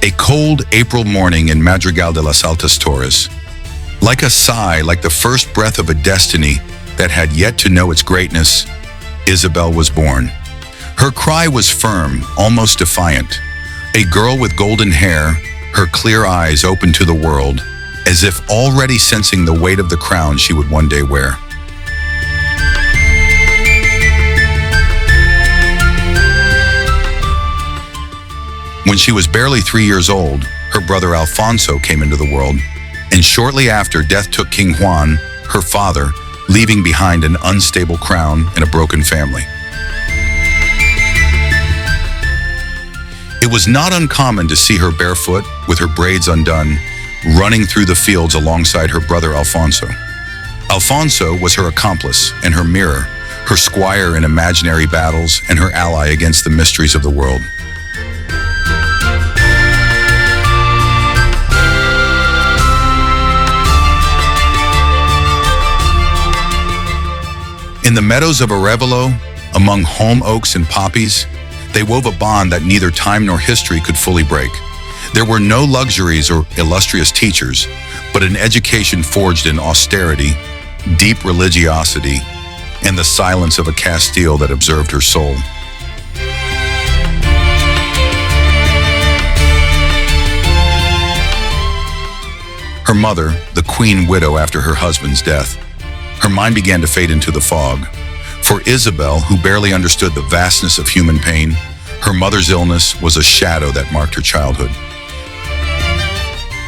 A cold April morning in Madrigal de las Altas Torres. Like a sigh, like the first breath of a destiny that had yet to know its greatness, Isabel was born. Her cry was firm, almost defiant. A girl with golden hair, her clear eyes open to the world, as if already sensing the weight of the crown she would one day wear. When she was barely 3 years old, her brother Alfonso came into the world, and shortly after, death took King Juan, her father, leaving behind an unstable crown and a broken family. It was not uncommon to see her barefoot, with her braids undone, running through the fields alongside her brother Alfonso. Alfonso was her accomplice and her mirror, her squire in imaginary battles and her ally against the mysteries of the world. In the meadows of Arevalo, among holm oaks and poppies, they wove a bond that neither time nor history could fully break. There were no luxuries or illustrious teachers, but an education forged in austerity, deep religiosity, and the silence of a Castile that observed her soul. Her mother, the queen widow after her husband's death, her mind began to fade into the fog. For Isabel, who barely understood the vastness of human pain, her mother's illness was a shadow that marked her childhood.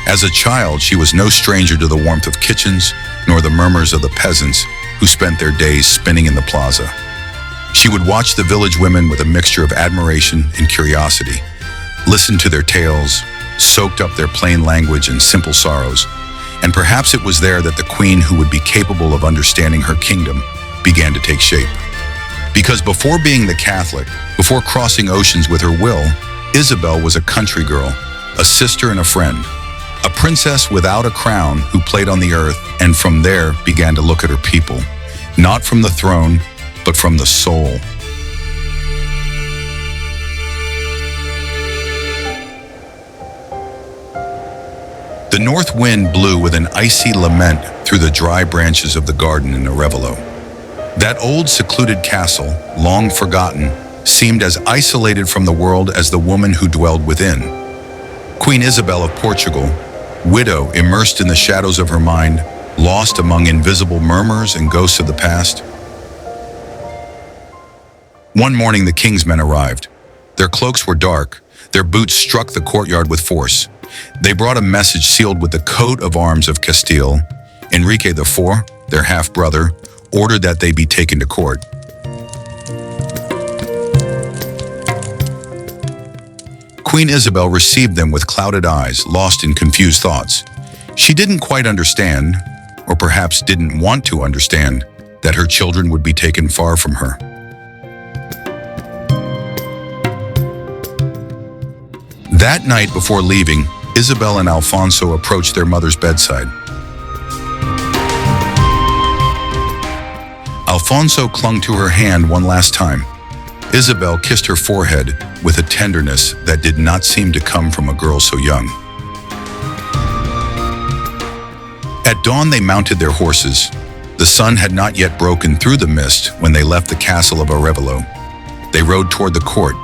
As a child, she was no stranger to the warmth of kitchens, nor the murmurs of the peasants who spent their days spinning in the plaza. She would watch the village women with a mixture of admiration and curiosity, listen to their tales, soaked up their plain language and simple sorrows, and perhaps it was there that the queen who would be capable of understanding her kingdom began to take shape. Because before being the Catholic, before crossing oceans with her will, Isabel was a country girl, a sister and a friend, a princess without a crown who played on the earth and from there began to look at her people, not from the throne, but from the soul. The north wind blew with an icy lament through the dry branches of the garden in Arevalo. That old secluded castle, long forgotten, seemed as isolated from the world as the woman who dwelled within. Queen Isabel of Portugal, widow immersed in the shadows of her mind, lost among invisible murmurs and ghosts of the past. One morning the king's men arrived. Their cloaks were dark, their boots struck the courtyard with force. They brought a message sealed with the coat of arms of Castile. Enrique IV, their half-brother, ordered that they be taken to court. Queen Isabel received them with clouded eyes, lost in confused thoughts. She didn't quite understand, or perhaps didn't want to understand, that her children would be taken far from her. That night before leaving, Isabel and Alfonso approached their mother's bedside. Alfonso clung to her hand one last time. Isabel kissed her forehead with a tenderness that did not seem to come from a girl so young. At dawn, they mounted their horses. The sun had not yet broken through the mist when they left the castle of Arevalo. They rode toward the court,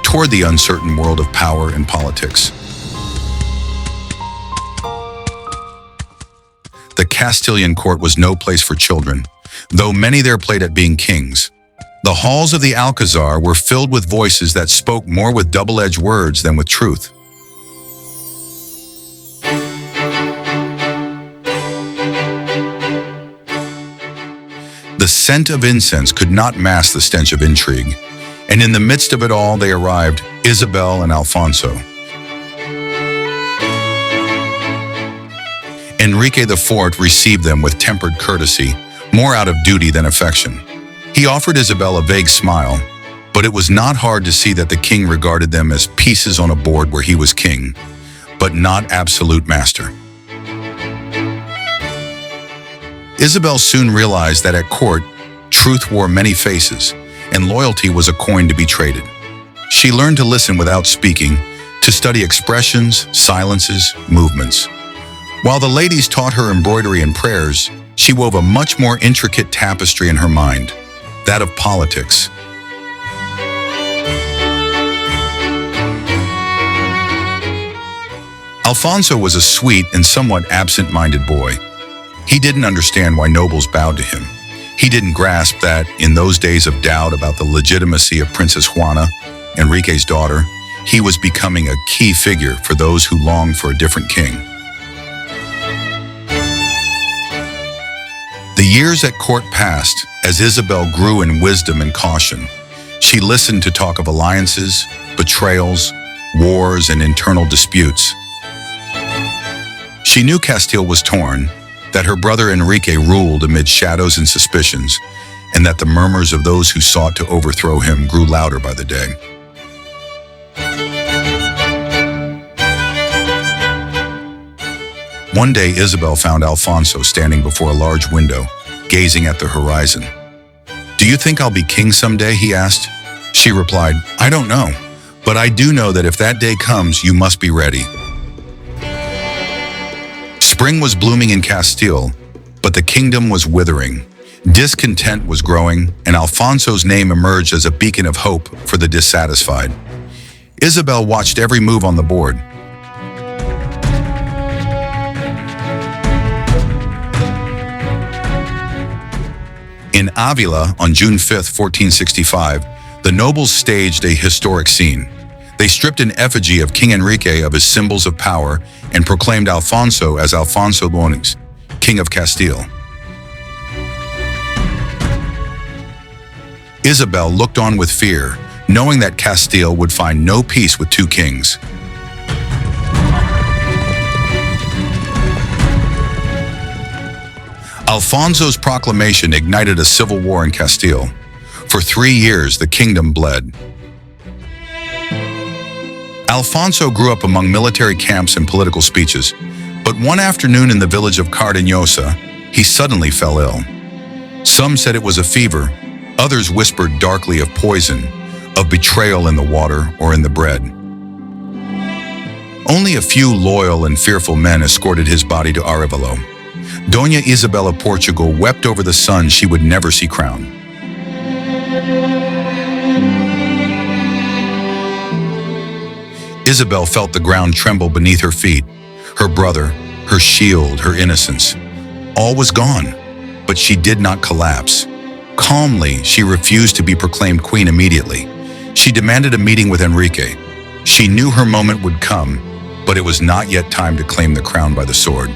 toward the uncertain world of power and politics. The Castilian court was no place for children, though many there played at being kings. The halls of the Alcazar were filled with voices that spoke more with double-edged words than with truth. The scent of incense could not mask the stench of intrigue, and in the midst of it all they arrived, Isabel and Alfonso. Enrique IV received them with tempered courtesy, more out of duty than affection. He offered Isabel a vague smile, but it was not hard to see that the king regarded them as pieces on a board where he was king, but not absolute master. Isabel soon realized that at court, truth wore many faces, and loyalty was a coin to be traded. She learned to listen without speaking, to study expressions, silences, movements. While the ladies taught her embroidery and prayers, she wove a much more intricate tapestry in her mind, that of politics. Alfonso was a sweet and somewhat absent-minded boy. He didn't understand why nobles bowed to him. He didn't grasp that, in those days of doubt about the legitimacy of Princess Juana, Enrique's daughter, he was becoming a key figure for those who longed for a different king. The years at court passed as Isabel grew in wisdom and caution. She listened to talk of alliances, betrayals, wars, and internal disputes. She knew Castile was torn, that her brother Enrique ruled amid shadows and suspicions, and that the murmurs of those who sought to overthrow him grew louder by the day. One day, Isabel found Alfonso standing before a large window, gazing at the horizon. "Do you think I'll be king someday?" he asked. She replied, "I don't know, but I do know that if that day comes, you must be ready." Spring was blooming in Castile, but the kingdom was withering. Discontent was growing, and Alfonso's name emerged as a beacon of hope for the dissatisfied. Isabel watched every move on the board. In Avila, on June 5, 1465, the nobles staged a historic scene. They stripped an effigy of King Enrique of his symbols of power and proclaimed Alfonso as Alfonso Luones, King of Castile. Isabel looked on with fear, knowing that Castile would find no peace with two kings. Alfonso's proclamation ignited a civil war in Castile. For 3 years, the kingdom bled. Alfonso grew up among military camps and political speeches, but one afternoon in the village of Cardegnosa, he suddenly fell ill. Some said it was a fever, others whispered darkly of poison, of betrayal in the water or in the bread. Only a few loyal and fearful men escorted his body to Arevalo. Doña Isabel of Portugal wept over the son she would never see crowned. Isabel felt the ground tremble beneath her feet. Her brother, her shield, her innocence. All was gone, but she did not collapse. Calmly, she refused to be proclaimed queen immediately. She demanded a meeting with Enrique. She knew her moment would come, but it was not yet time to claim the crown by the sword.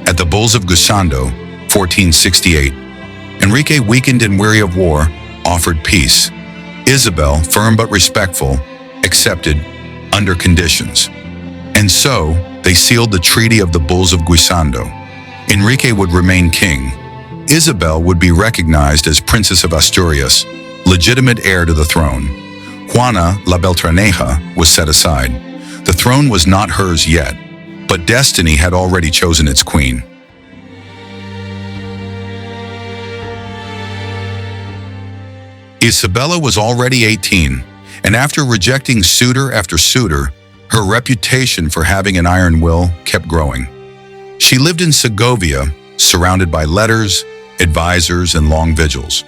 At the Bulls of Guisando, 1468, Enrique, weakened and weary of war, offered peace. Isabel, firm but respectful, accepted under conditions. And so, they sealed the Treaty of the Bulls of Guisando. Enrique would remain king. Isabel would be recognized as Princess of Asturias, legitimate heir to the throne. Juana la Beltraneja was set aside. The throne was not hers yet, but destiny had already chosen its queen. Isabella was already 18, and after rejecting suitor after suitor, her reputation for having an iron will kept growing. She lived in Segovia, surrounded by letters, advisors, and long vigils.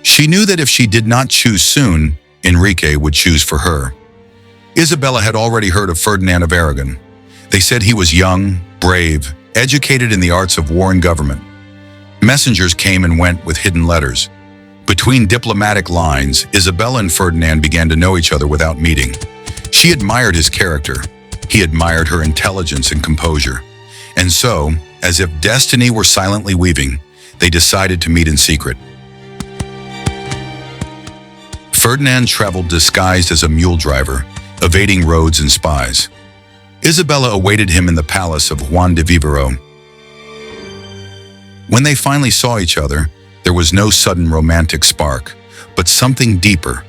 She knew that if she did not choose soon, Enrique would choose for her. Isabella had already heard of Ferdinand of Aragon. They said he was young, brave, educated in the arts of war and government. Messengers came and went with hidden letters. Between diplomatic lines, Isabella and Ferdinand began to know each other without meeting. She admired his character. He admired her intelligence and composure. And so, as if destiny were silently weaving, they decided to meet in secret. Ferdinand traveled disguised as a mule driver, evading roads and spies. Isabella awaited him in the palace of Juan de Vivero. When they finally saw each other, there was no sudden romantic spark, but something deeper,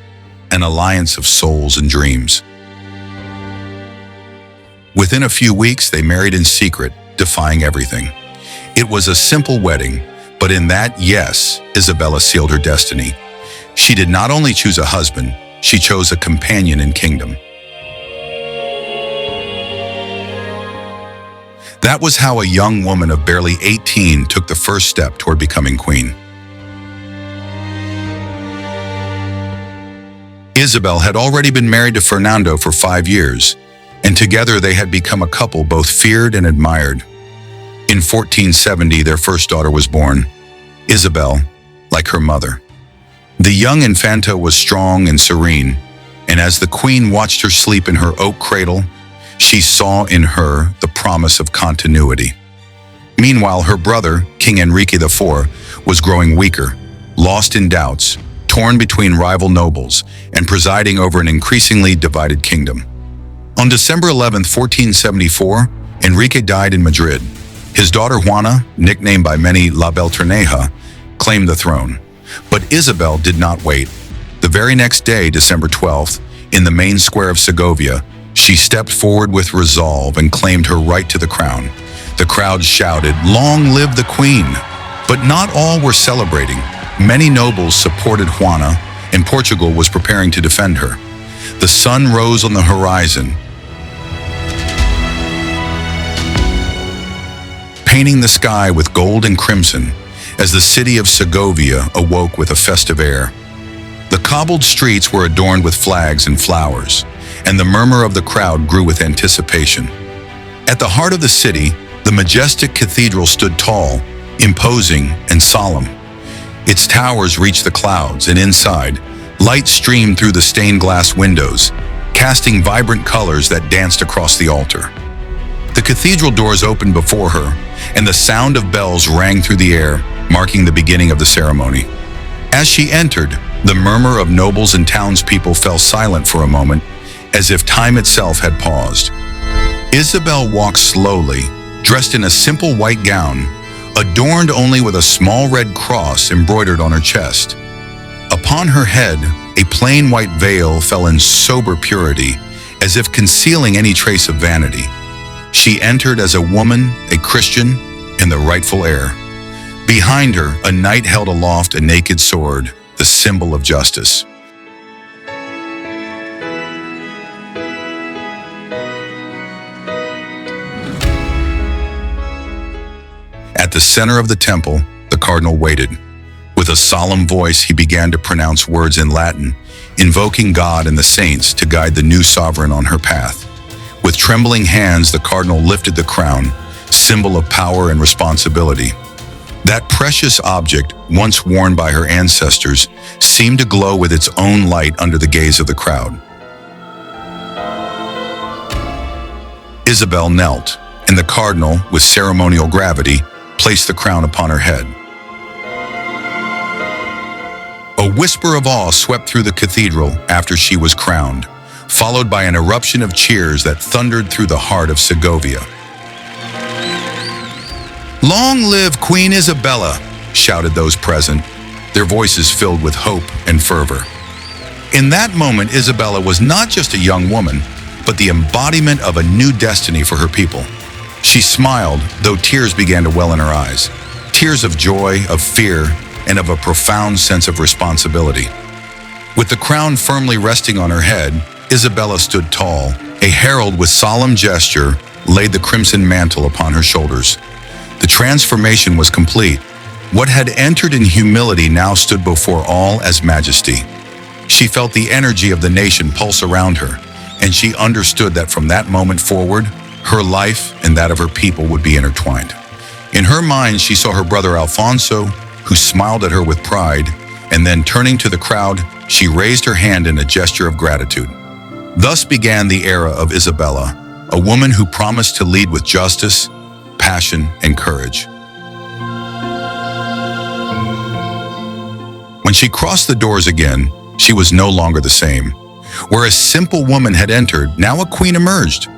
an alliance of souls and dreams. Within a few weeks, they married in secret, defying everything. It was a simple wedding, but in that yes, Isabella sealed her destiny. She did not only choose a husband, she chose a companion in kingdom. That was how a young woman of barely 18 took the first step toward becoming queen. Isabel had already been married to Fernando for 5 years, and together they had become a couple both feared and admired. In 1470, their first daughter was born, Isabel, like her mother. The young Infanta was strong and serene, and as the queen watched her sleep in her oak cradle, she saw in her the promise of continuity. Meanwhile, her brother, King Enrique IV, was growing weaker, lost in doubts, torn between rival nobles, and presiding over an increasingly divided kingdom. On December 11, 1474, Enrique died in Madrid. His daughter Juana, nicknamed by many La Beltraneja, claimed the throne. But Isabel did not wait. The very next day, December 12th, in the main square of Segovia, she stepped forward with resolve and claimed her right to the crown. The crowd shouted, "Long live the Queen!" But not all were celebrating. Many nobles supported Juana, and Portugal was preparing to defend her. The sun rose on the horizon, painting the sky with gold and crimson as the city of Segovia awoke with a festive air. The cobbled streets were adorned with flags and flowers, and the murmur of the crowd grew with anticipation. At the heart of the city, the majestic cathedral stood tall, imposing, and solemn. Its towers reached the clouds, and inside, light streamed through the stained glass windows, casting vibrant colors that danced across the altar. The cathedral doors opened before her, and the sound of bells rang through the air, marking the beginning of the ceremony. As she entered, the murmur of nobles and townspeople fell silent for a moment, as if time itself had paused. Isabel walked slowly, dressed in a simple white gown, adorned only with a small red cross embroidered on her chest. Upon her head, a plain white veil fell in sober purity, as if concealing any trace of vanity. She entered as a woman, a Christian, and the rightful heir. Behind her, a knight held aloft a naked sword, the symbol of justice. At the center of the temple, the cardinal waited. With a solemn voice, he began to pronounce words in Latin, invoking God and the saints to guide the new sovereign on her path. With trembling hands, the cardinal lifted the crown, symbol of power and responsibility. That precious object, once worn by her ancestors, seemed to glow with its own light under the gaze of the crowd. Isabel knelt, and the cardinal, with ceremonial gravity, placed the crown upon her head. A whisper of awe swept through the cathedral after she was crowned, followed by an eruption of cheers that thundered through the heart of Segovia. "Long live Queen Isabella!" shouted those present, their voices filled with hope and fervor. In that moment, Isabella was not just a young woman, but the embodiment of a new destiny for her people. She smiled, though tears began to well in her eyes. Tears of joy, of fear, and of a profound sense of responsibility. With the crown firmly resting on her head, Isabella stood tall. A herald with solemn gesture laid the crimson mantle upon her shoulders. The transformation was complete. What had entered in humility now stood before all as majesty. She felt the energy of the nation pulse around her, and she understood that from that moment forward, her life and that of her people would be intertwined. In her mind, she saw her brother Alfonso, who smiled at her with pride, and then turning to the crowd, she raised her hand in a gesture of gratitude. Thus began the era of Isabella, a woman who promised to lead with justice, passion, and courage. When she crossed the doors again, she was no longer the same. Where a simple woman had entered, now a queen emerged.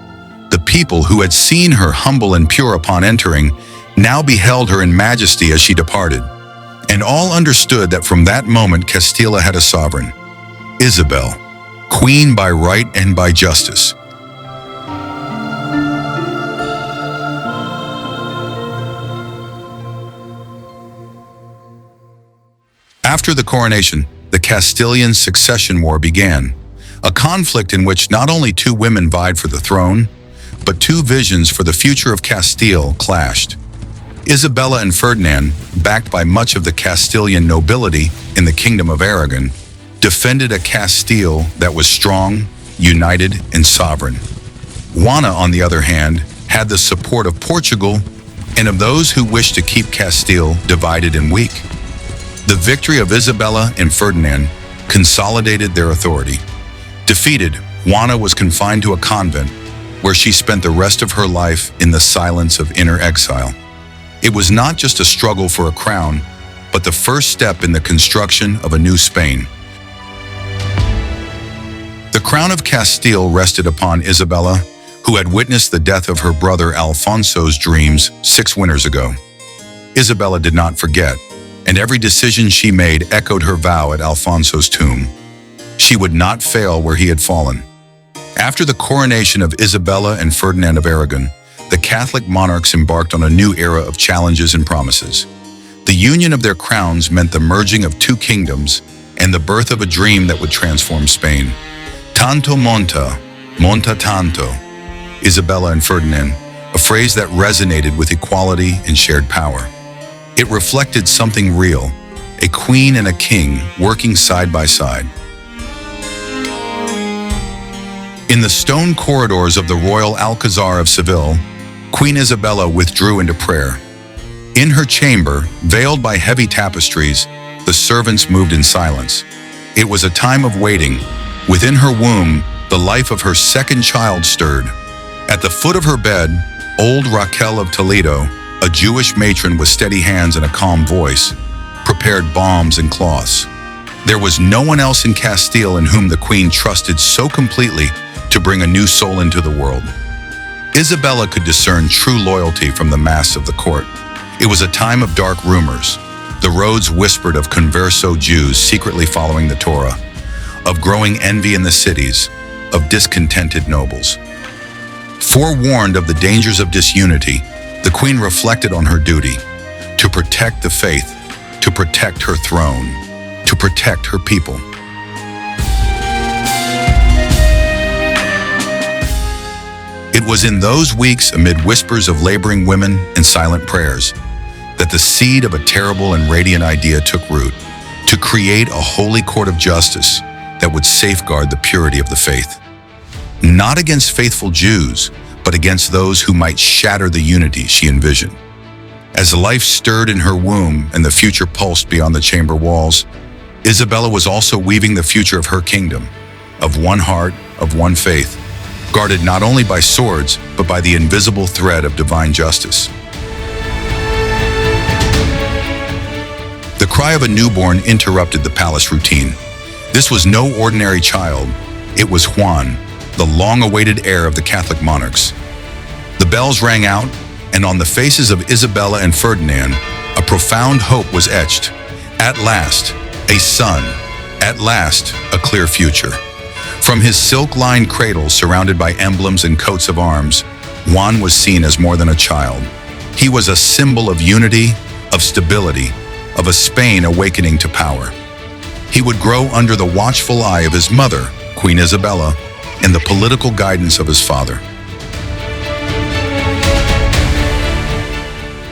The people who had seen her humble and pure upon entering now beheld her in majesty as she departed. And all understood that from that moment Castile had a sovereign, Isabel, queen by right and by justice. After the coronation, the Castilian Succession War began, a conflict in which not only two women vied for the throne, but two visions for the future of Castile clashed. Isabella and Ferdinand, backed by much of the Castilian nobility in the Kingdom of Aragon, defended a Castile that was strong, united, and sovereign. Juana, on the other hand, had the support of Portugal and of those who wished to keep Castile divided and weak. The victory of Isabella and Ferdinand consolidated their authority. Defeated, Juana was confined to a convent where she spent the rest of her life in the silence of inner exile. It was not just a struggle for a crown, but the first step in the construction of a new Spain. The crown of Castile rested upon Isabella, who had witnessed the death of her brother Alfonso's dreams 6 winters ago. Isabella did not forget, and every decision she made echoed her vow at Alfonso's tomb. She would not fail where he had fallen. After the coronation of Isabella and Ferdinand of Aragon, the Catholic monarchs embarked on a new era of challenges and promises. The union of their crowns meant the merging of two kingdoms and the birth of a dream that would transform Spain. Tanto monta, monta tanto, Isabella and Ferdinand, a phrase that resonated with equality and shared power. It reflected something real, a queen and a king working side by side. In the stone corridors of the royal Alcazar of Seville, Queen Isabella withdrew into prayer. In her chamber, veiled by heavy tapestries, the servants moved in silence. It was a time of waiting. Within her womb, the life of her second child stirred. At the foot of her bed, old Raquel of Toledo, a Jewish matron with steady hands and a calm voice, prepared balms and cloths. There was no one else in Castile in whom the queen trusted so completely to bring a new soul into the world. Isabella could discern true loyalty from the mass of the court. It was a time of dark rumors. The roads whispered of converso Jews secretly following the Torah, of growing envy in the cities, of discontented nobles. Forewarned of the dangers of disunity, the queen reflected on her duty to protect the faith, to protect her throne, to protect her people. It was in those weeks, amid whispers of laboring women and silent prayers, that the seed of a terrible and radiant idea took root, to create a holy court of justice that would safeguard the purity of the faith. Not against faithful Jews, but against those who might shatter the unity she envisioned. As life stirred in her womb and the future pulsed beyond the chamber walls, Isabella was also weaving the future of her kingdom, of one heart, of one faith, guarded not only by swords, but by the invisible thread of divine justice. The cry of a newborn interrupted the palace routine. This was no ordinary child. It was Juan, the long-awaited heir of the Catholic monarchs. The bells rang out, and on the faces of Isabella and Ferdinand, a profound hope was etched. At last, a son. At last, a clear future. From his silk-lined cradle surrounded by emblems and coats of arms, Juan was seen as more than a child. He was a symbol of unity, of stability, of a Spain awakening to power. He would grow under the watchful eye of his mother, Queen Isabella, and the political guidance of his father.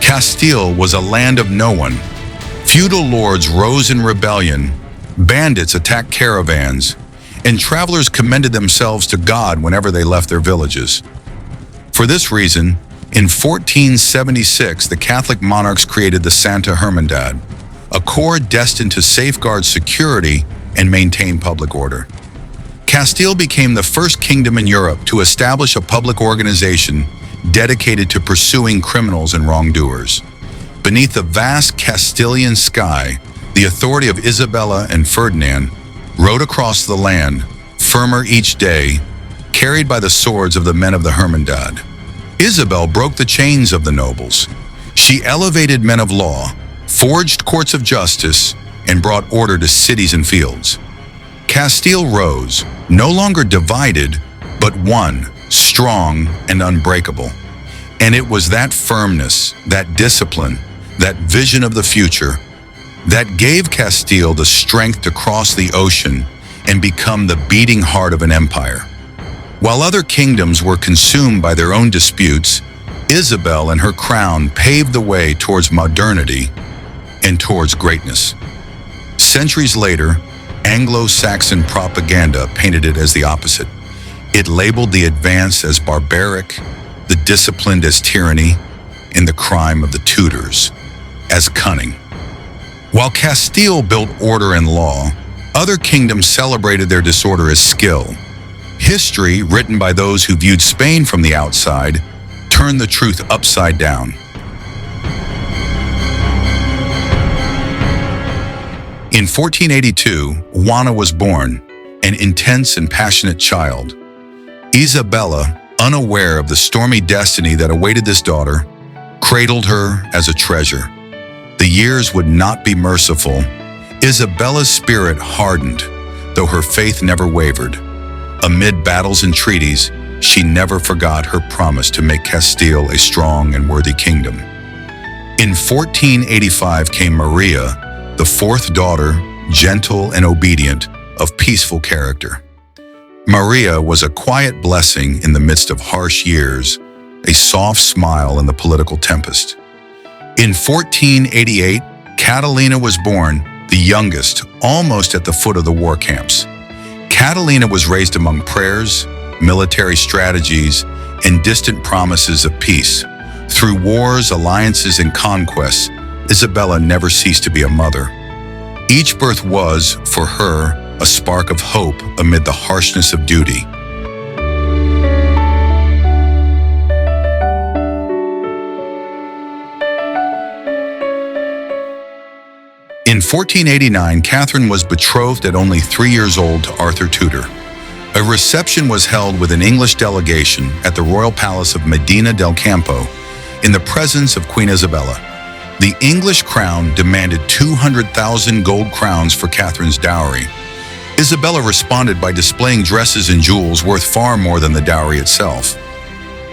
Castile was a land of no one. Feudal lords rose in rebellion, bandits attacked caravans, and travelers commended themselves to God whenever they left their villages. For this reason, in 1476, the Catholic monarchs created the Santa Hermandad, a corps destined to safeguard security and maintain public order. Castile became the first kingdom in Europe to establish a public organization dedicated to pursuing criminals and wrongdoers. Beneath the vast Castilian sky, the authority of Isabella and Ferdinand rode across the land, firmer each day, carried by the swords of the men of the Hermandad. Isabel broke the chains of the nobles. She elevated men of law, forged courts of justice, and brought order to cities and fields. Castile rose, no longer divided, but one, strong and unbreakable. And it was that firmness, that discipline, that vision of the future that gave Castile the strength to cross the ocean and become the beating heart of an empire. While other kingdoms were consumed by their own disputes, Isabel and her crown paved the way towards modernity and towards greatness. Centuries later, Anglo-Saxon propaganda painted it as the opposite. It labeled the advance as barbaric, the disciplined as tyranny, and the crime of the Tudors as cunning. While Castile built order and law, other kingdoms celebrated their disorder as skill. History, written by those who viewed Spain from the outside, turned the truth upside down. In 1482, Juana was born, an intense and passionate child. Isabella, unaware of the stormy destiny that awaited this daughter, cradled her as a treasure. The years would not be merciful. Isabella's spirit hardened, though her faith never wavered. Amid battles and treaties, she never forgot her promise to make Castile a strong and worthy kingdom. In 1485 came Maria, the fourth daughter, gentle and obedient, of peaceful character. Maria was a quiet blessing in the midst of harsh years, a soft smile in the political tempest. In 1488, Catalina was born, the youngest, almost at the foot of the war camps. Catalina was raised among prayers, military strategies, and distant promises of peace. Through wars, alliances, and conquests, Isabella never ceased to be a mother. Each birth was, for her, a spark of hope amid the harshness of duty. In 1489, Catherine was betrothed at only 3 years old to Arthur Tudor. A reception was held with an English delegation at the royal palace of Medina del Campo in the presence of Queen Isabella. The English crown demanded 200,000 gold crowns for Catherine's dowry. Isabella responded by displaying dresses and jewels worth far more than the dowry itself.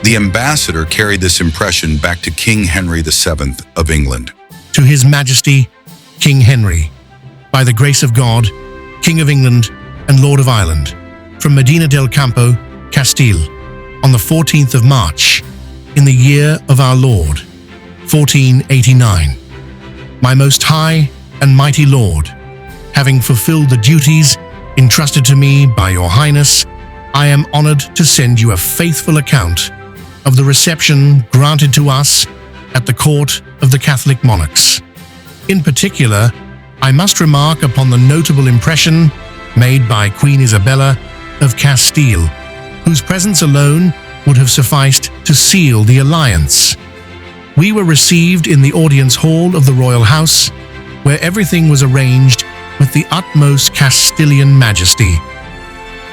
The ambassador carried this impression back to King Henry VII of England. To His Majesty, King Henry, by the grace of God, King of England and Lord of Ireland, from Medina del Campo, Castile, on the 14th of March, in the year of our Lord, 1489. My most high and mighty Lord, having fulfilled the duties entrusted to me by your Highness, I am honored to send you a faithful account of the reception granted to us at the court of the Catholic monarchs. In particular, I must remark upon the notable impression made by Queen Isabella of Castile, whose presence alone would have sufficed to seal the alliance. We were received in the audience hall of the royal house, where everything was arranged with the utmost Castilian majesty.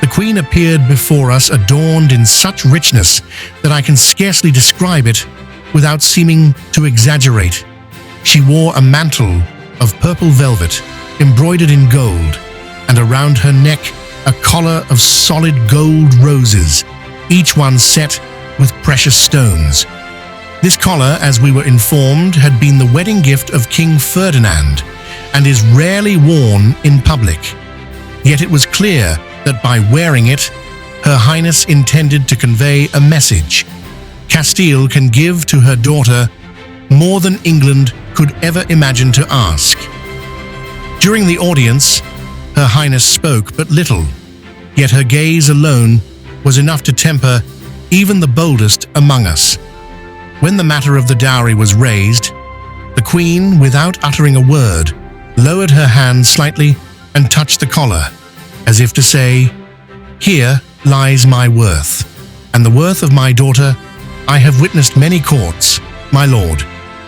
The Queen appeared before us adorned in such richness that I can scarcely describe it without seeming to exaggerate. She wore a mantle of purple velvet embroidered in gold, and around her neck a collar of solid gold roses, each one set with precious stones. This collar, as we were informed, had been the wedding gift of King Ferdinand and is rarely worn in public. Yet it was clear that by wearing it, Her Highness intended to convey a message. Castile can give to her daughter more than England could ever imagine to ask. During the audience, Her Highness spoke but little, yet her gaze alone was enough to temper even the boldest among us. When the matter of the dowry was raised, the Queen, without uttering a word, lowered her hand slightly and touched the collar, as if to say, "Here lies my worth, and the worth of my daughter. I have witnessed many courts, my lord,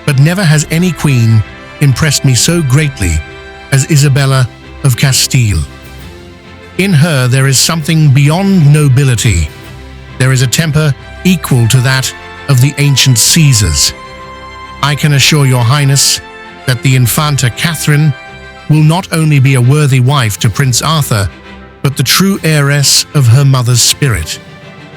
but never has any queen impressed me so greatly as Isabella of Castile. In her there is something beyond nobility. There is a temper equal to that of the ancient Caesars. I can assure your Highness that the Infanta Catherine will not only be a worthy wife to Prince Arthur, but the true heiress of her mother's spirit.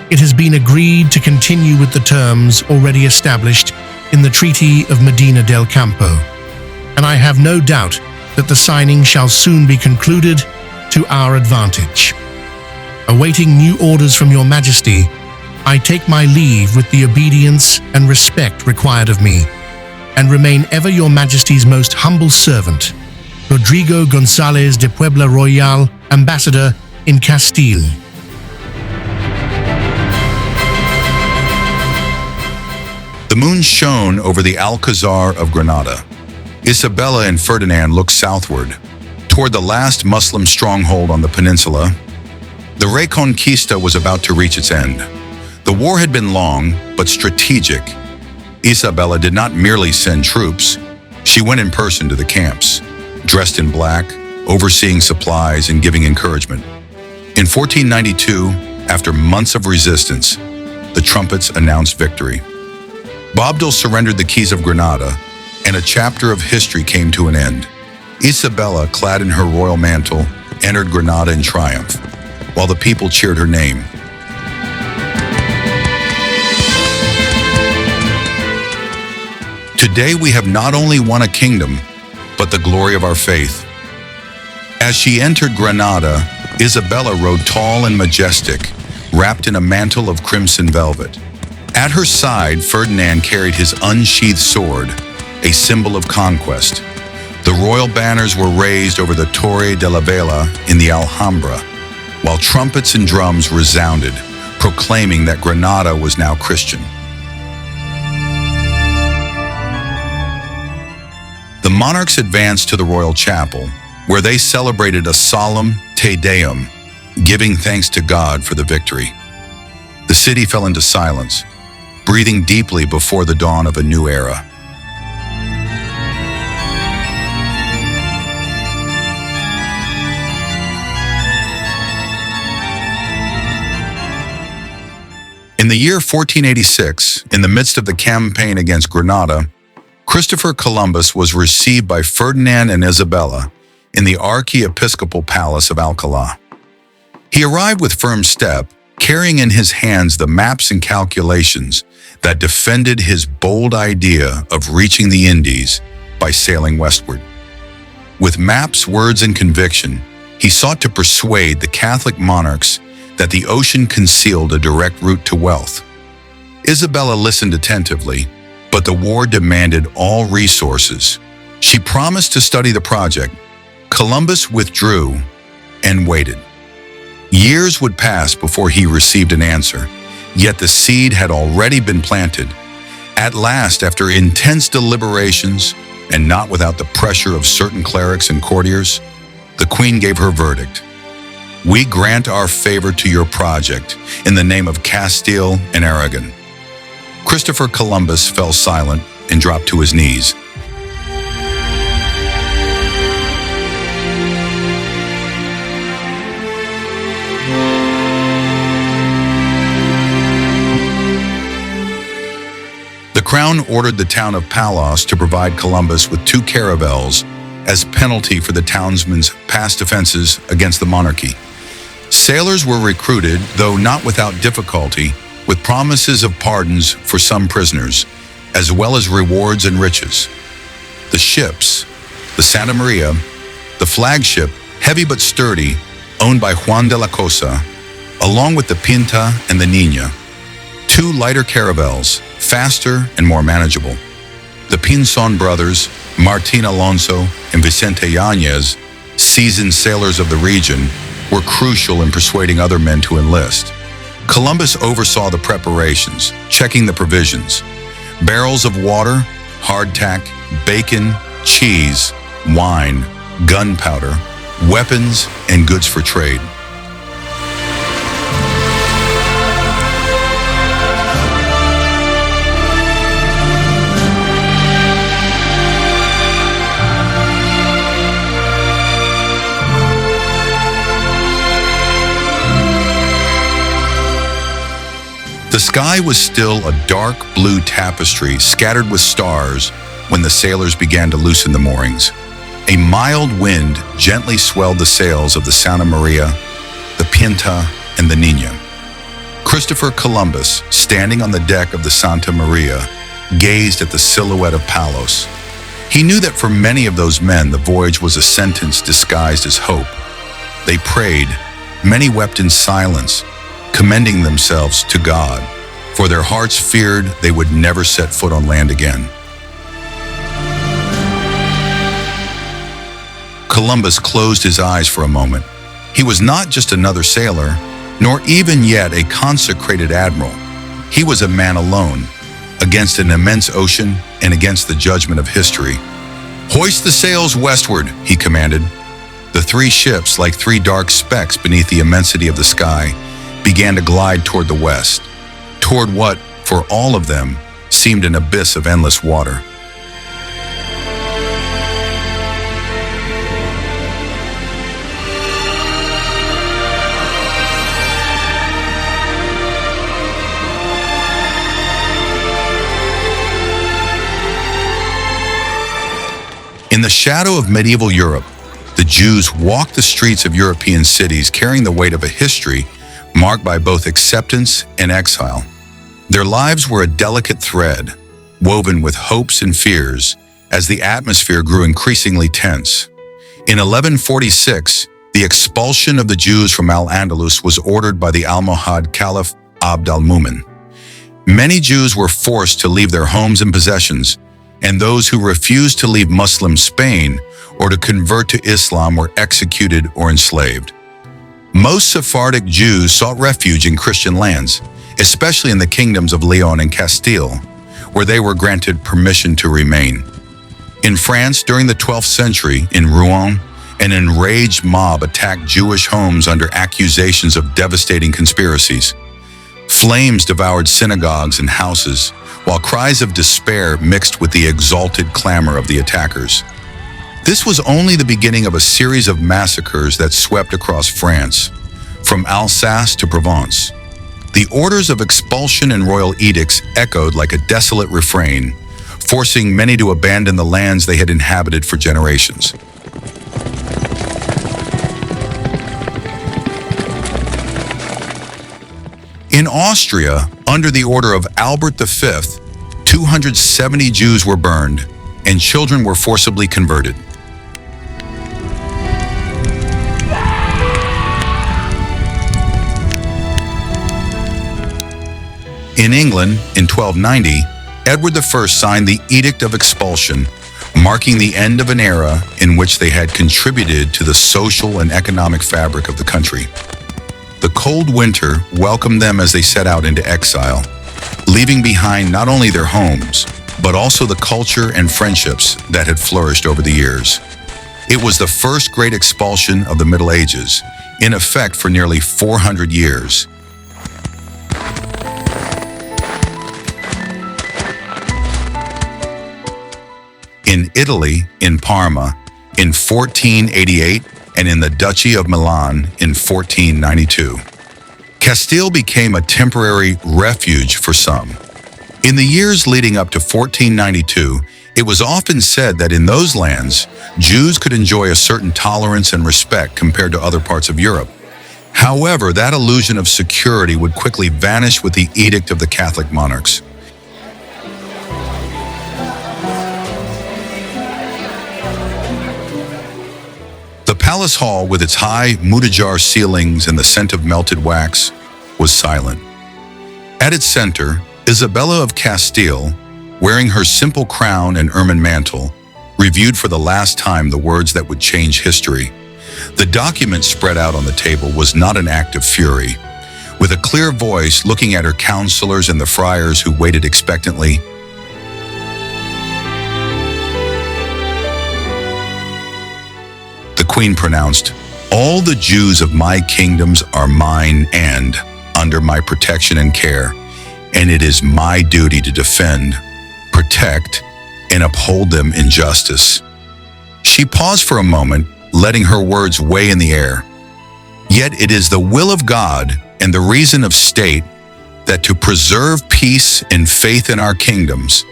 It has been agreed to continue with the terms already established in the Treaty of Medina del Campo, and I have no doubt that the signing shall soon be concluded to our advantage. Awaiting new orders from your Majesty, I take my leave with the obedience and respect required of me, and remain ever your Majesty's most humble servant, Rodrigo González de Puebla Royal, Ambassador in Castile. The moon shone over the Alcazar of Granada. Isabella and Ferdinand looked southward, toward the last Muslim stronghold on the peninsula. The Reconquista was about to reach its end. The war had been long, but strategic. Isabella did not merely send troops. She went in person to the camps, dressed in black, overseeing supplies and giving encouragement. In 1492, after months of resistance, the trumpets announced victory. Boabdil surrendered the keys of Granada, and a chapter of history came to an end. Isabella, clad in her royal mantle, entered Granada in triumph, while the people cheered her name. Today we have not only won a kingdom, but the glory of our faith. As she entered Granada, Isabella rode tall and majestic, wrapped in a mantle of crimson velvet. At her side, Ferdinand carried his unsheathed sword, a symbol of conquest. The royal banners were raised over the Torre de la Vela in the Alhambra, while trumpets and drums resounded, proclaiming that Granada was now Christian. The monarchs advanced to the royal chapel, where they celebrated a solemn Te Deum, giving thanks to God for the victory. The city fell into silence, breathing deeply before the dawn of a new era. In the year 1486, in the midst of the campaign against Granada, Christopher Columbus was received by Ferdinand and Isabella in the Archiepiscopal Palace of Alcalá. He arrived with firm step, carrying in his hands the maps and calculations that defended his bold idea of reaching the Indies by sailing westward. With maps, words, and conviction, he sought to persuade the Catholic monarchs that the ocean concealed a direct route to wealth. Isabella listened attentively, but the war demanded all resources. She promised to study the project. Columbus withdrew and waited. Years would pass before he received an answer, yet the seed had already been planted. At last, after intense deliberations, and not without the pressure of certain clerics and courtiers, the Queen gave her verdict. We grant our favor to your project in the name of Castile and Aragon. Christopher Columbus fell silent and dropped to his knees. The crown ordered the town of Palos to provide Columbus with 2 caravels as penalty for the townsmen's past offenses against the monarchy. Sailors were recruited, though not without difficulty, with promises of pardons for some prisoners, as well as rewards and riches. The ships, the Santa Maria, the flagship, heavy but sturdy, owned by Juan de la Cosa, along with the Pinta and the Niña. 2 lighter caravels, faster and more manageable. The Pinzon brothers, Martín Alonso and Vicente Yáñez, seasoned sailors of the region, were crucial in persuading other men to enlist. Columbus oversaw the preparations, checking the provisions. Barrels of water, hardtack, bacon, cheese, wine, gunpowder, weapons, and goods for trade. The sky was still a dark blue tapestry scattered with stars when the sailors began to loosen the moorings. A mild wind gently swelled the sails of the Santa Maria, the Pinta, and the Niña. Christopher Columbus, standing on the deck of the Santa Maria, gazed at the silhouette of Palos. He knew that for many of those men, the voyage was a sentence disguised as hope. They prayed, many wept in silence, commending themselves to God, for their hearts feared they would never set foot on land again. Columbus closed his eyes for a moment. He was not just another sailor, nor even yet a consecrated admiral. He was a man alone, against an immense ocean and against the judgment of history. "Hoist the sails westward," he commanded. The three ships, like three dark specks beneath the immensity of the sky, began to glide toward the west, toward what, for all of them, seemed an abyss of endless water. In the shadow of medieval Europe, the Jews walked the streets of European cities carrying the weight of a history marked by both acceptance and exile. Their lives were a delicate thread, woven with hopes and fears as the atmosphere grew increasingly tense. In 1146, the expulsion of the Jews from Al-Andalus was ordered by the Almohad Caliph Abd al-Mumin. Many Jews were forced to leave their homes and possessions, and those who refused to leave Muslim Spain or to convert to Islam were executed or enslaved. Most Sephardic Jews sought refuge in Christian lands, especially in the kingdoms of Leon and Castile, where they were granted permission to remain. In France, during the 12th century, in Rouen, an enraged mob attacked Jewish homes under accusations of devastating conspiracies. Flames devoured synagogues and houses, while cries of despair mixed with the exalted clamor of the attackers. This was only the beginning of a series of massacres that swept across France, from Alsace to Provence. The orders of expulsion and royal edicts echoed like a desolate refrain, forcing many to abandon the lands they had inhabited for generations. In Austria, under the order of Albert V, 270 Jews were burned, and children were forcibly converted. In England, in 1290, Edward I signed the Edict of Expulsion, marking the end of an era in which they had contributed to the social and economic fabric of the country. The cold winter welcomed them as they set out into exile, leaving behind not only their homes, but also the culture and friendships that had flourished over the years. It was the first great expulsion of the Middle Ages, in effect for nearly 400 years. In Italy, in Parma, in 1488, and in the Duchy of Milan in 1492. Castile became a temporary refuge for some. In the years leading up to 1492, it was often said that in those lands, Jews could enjoy a certain tolerance and respect compared to other parts of Europe. However, that illusion of security would quickly vanish with the edict of the Catholic monarchs. The palace hall, with its high mutajar ceilings and the scent of melted wax, was silent. At its center, Isabella of Castile, wearing her simple crown and ermine mantle, reviewed for the last time the words that would change history. The document spread out on the table was not an act of fury. With a clear voice, looking at her counselors and the friars who waited expectantly, the queen pronounced, "All the Jews of my kingdoms are mine and under my protection and care, and it is my duty to defend, protect, and uphold them in justice." She paused for a moment, letting her words weigh in the air. Yet it is the will of God and the reason of state that to preserve peace and faith in our kingdoms,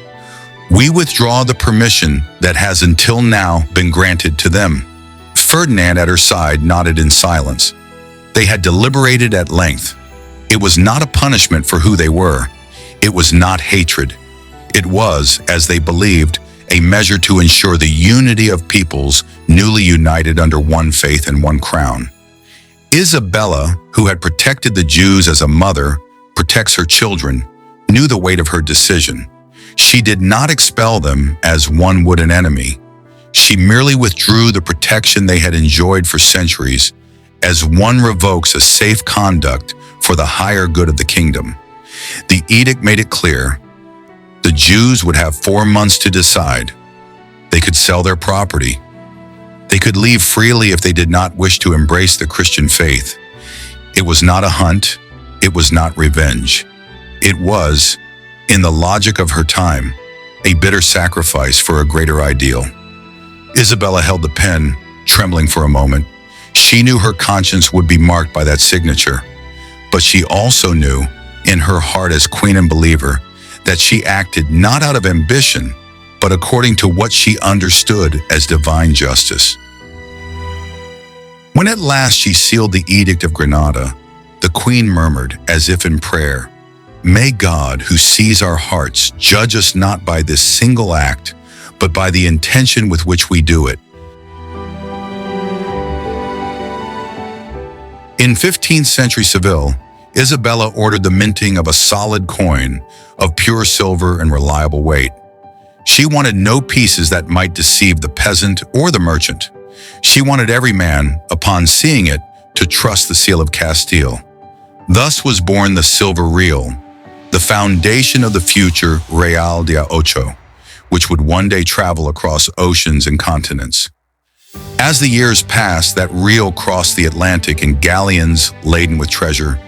we withdraw the permission that has until now been granted to them. Ferdinand at her side nodded in silence. They had deliberated at length. It was not a punishment for who they were. It was not hatred. It was, as they believed, a measure to ensure the unity of peoples newly united under one faith and one crown. Isabella, who had protected the Jews as a mother protects her children, knew the weight of her decision. She did not expel them as one would an enemy. She merely withdrew the protection they had enjoyed for centuries, as one revokes a safe conduct for the higher good of the kingdom. The edict made it clear the Jews would have 4 months to decide. They could sell their property. They could leave freely if they did not wish to embrace the Christian faith. It was not a hunt. It was not revenge. It was, in the logic of her time, a bitter sacrifice for a greater ideal. Isabella held the pen, trembling for a moment. She knew her conscience would be marked by that signature, but she also knew, in her heart as queen and believer, that she acted not out of ambition, but according to what she understood as divine justice. When at last she sealed the Edict of Granada, the queen murmured, as if in prayer, "May God, who sees our hearts, judge us not by this single act, but by the intention with which we do it." In 15th century Seville, Isabella ordered the minting of a solid coin of pure silver and reliable weight. She wanted no pieces that might deceive the peasant or the merchant. She wanted every man, upon seeing it, to trust the seal of Castile. Thus was born the silver real, the foundation of the future Real de Ocho, which would one day travel across oceans and continents. As the years passed, that real crossed the Atlantic in galleons laden with treasure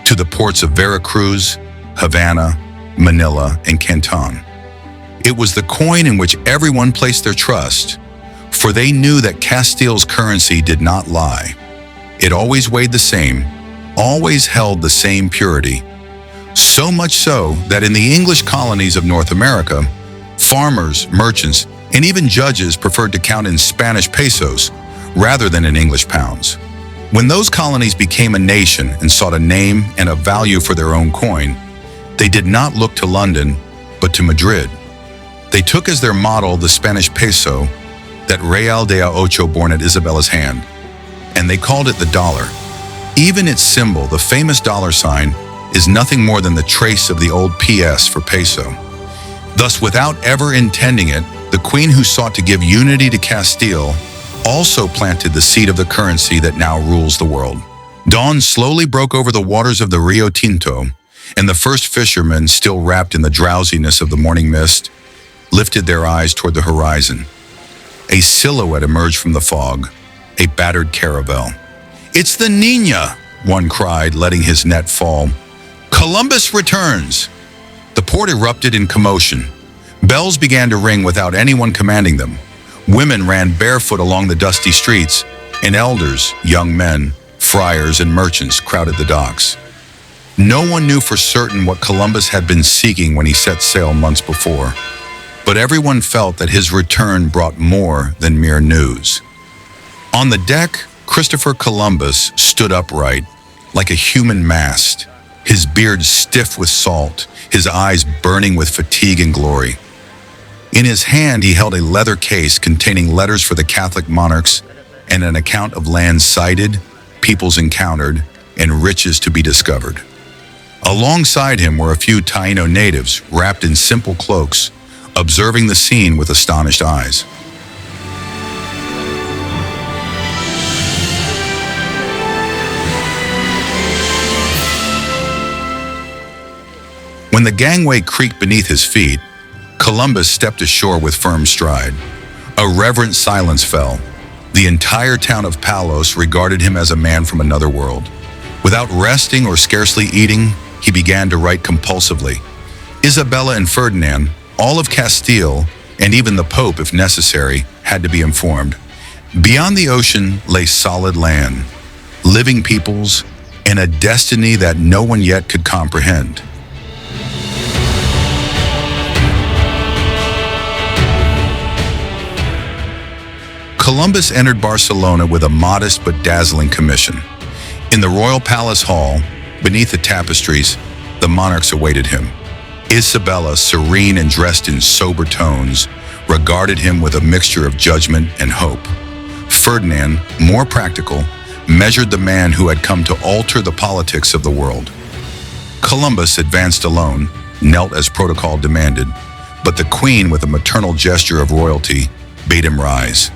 to the ports of Veracruz, Havana, Manila, and Canton. It was the coin in which everyone placed their trust, for they knew that Castile's currency did not lie. It always weighed the same, always held the same purity. So much so that in the English colonies of North America, farmers, merchants, and even judges preferred to count in Spanish pesos rather than in English pounds. When those colonies became a nation and sought a name and a value for their own coin, they did not look to London, but to Madrid. They took as their model the Spanish peso, that Real de Ocho born at Isabella's hand, and they called it the dollar. Even its symbol, the famous dollar sign, is nothing more than the trace of the old PS for peso. Thus, without ever intending it, the queen who sought to give unity to Castile also planted the seed of the currency that now rules the world. Dawn slowly broke over the waters of the Rio Tinto, and the first fishermen, still wrapped in the drowsiness of the morning mist, lifted their eyes toward the horizon. A silhouette emerged from the fog, a battered caravel. "It's the Niña," one cried, letting his net fall. "Columbus returns!" The port erupted in commotion. Bells began to ring without anyone commanding them. Women ran barefoot along the dusty streets, and elders, young men, friars, and merchants crowded the docks. No one knew for certain what Columbus had been seeking when he set sail months before, but everyone felt that his return brought more than mere news. On the deck, Christopher Columbus stood upright, like a human mast, his beard stiff with salt, his eyes burning with fatigue and glory. In his hand, he held a leather case containing letters for the Catholic monarchs and an account of lands sighted, peoples encountered, and riches to be discovered. Alongside him were a few Taino natives wrapped in simple cloaks, observing the scene with astonished eyes. When the gangway creaked beneath his feet, Columbus stepped ashore with firm stride. A reverent silence fell. The entire town of Palos regarded him as a man from another world. Without resting or scarcely eating, he began to write compulsively. Isabella and Ferdinand, all of Castile, and even the Pope, if necessary, had to be informed. Beyond the ocean lay solid land, living peoples, and a destiny that no one yet could comprehend. Columbus entered Barcelona with a modest but dazzling commission. In the royal palace hall, beneath the tapestries, the monarchs awaited him. Isabella, serene and dressed in sober tones, regarded him with a mixture of judgment and hope. Ferdinand, more practical, measured the man who had come to alter the politics of the world. Columbus advanced alone, knelt as protocol demanded, but the Queen, with a maternal gesture of royalty, bade him rise.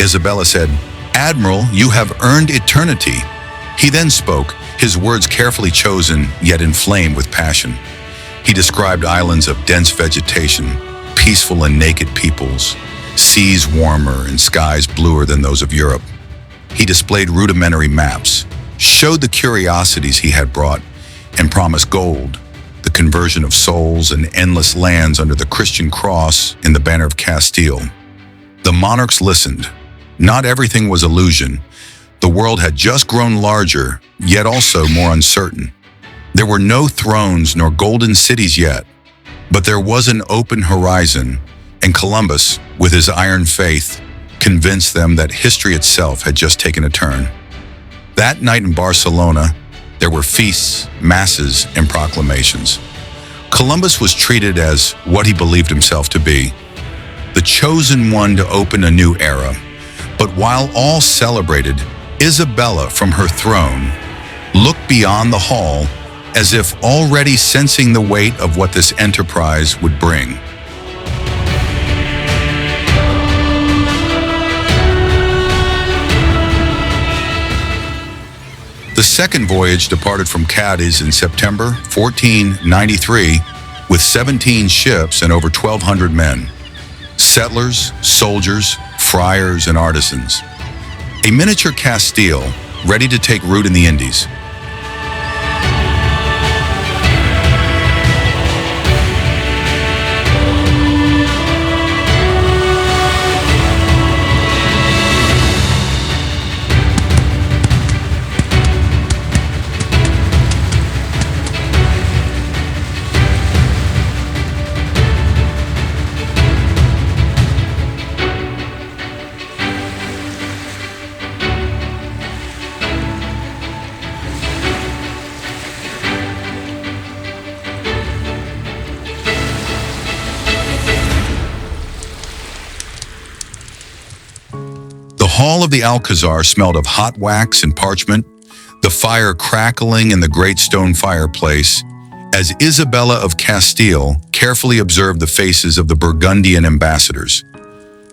Isabella said, "Admiral, you have earned eternity." He then spoke, his words carefully chosen, yet inflamed with passion. He described islands of dense vegetation, peaceful and naked peoples, seas warmer and skies bluer than those of Europe. He displayed rudimentary maps, showed the curiosities he had brought, and promised gold, the conversion of souls, and endless lands under the Christian cross in the banner of Castile. The monarchs listened. Not everything was illusion. The world had just grown larger, yet also more uncertain. There were no thrones nor golden cities yet, but there was an open horizon, and Columbus, with his iron faith, convinced them that history itself had just taken a turn. That night in Barcelona, there were feasts, masses, and proclamations. Columbus was treated as what he believed himself to be, the chosen one to open a new era. But while all celebrated, Isabella from her throne looked beyond the hall as if already sensing the weight of what this enterprise would bring. The second voyage departed from Cadiz in September 1493 with 17 ships and over 1,200 men, settlers, soldiers, friars, and artisans. A miniature Castile ready to take root in the Indies. The hall of the Alcazar smelled of hot wax and parchment, the fire crackling in the great stone fireplace, as Isabella of Castile carefully observed the faces of the Burgundian ambassadors.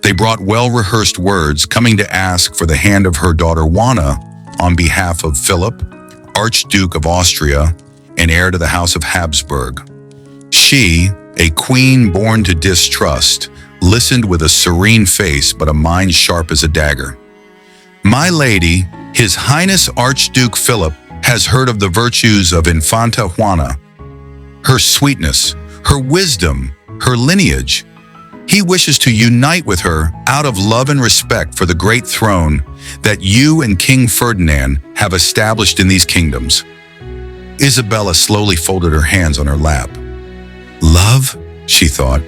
They brought well-rehearsed words, coming to ask for the hand of her daughter Juana on behalf of Philip, Archduke of Austria and heir to the House of Habsburg. She, a queen born to distrust, listened with a serene face but a mind sharp as a dagger. "My lady, His Highness Archduke Philip, has heard of the virtues of Infanta Juana, her sweetness, her wisdom, her lineage. He wishes to unite with her out of love and respect for the great throne that you and King Ferdinand have established in these kingdoms." Isabella slowly folded her hands on her lap. Love, she thought.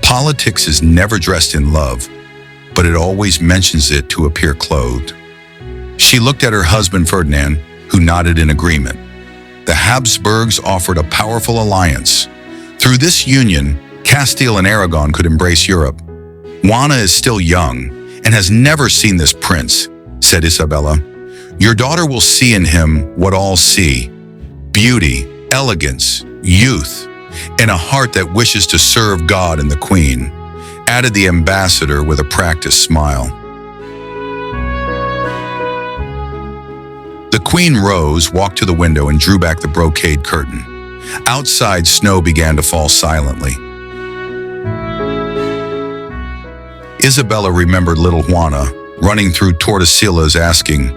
Politics is never dressed in love, but it always mentions it to appear clothed. She looked at her husband Ferdinand, who nodded in agreement. The Habsburgs offered a powerful alliance. Through this union, Castile and Aragon could embrace Europe. "Juana is still young and has never seen this prince," said Isabella. "Your daughter will see in him what all see: beauty, elegance, youth, and a heart that wishes to serve God and the Queen," added the ambassador with a practiced smile. The Queen rose, walked to the window, and drew back the brocade curtain. Outside, snow began to fall silently. Isabella remembered little Juana, running through Tordesillas asking,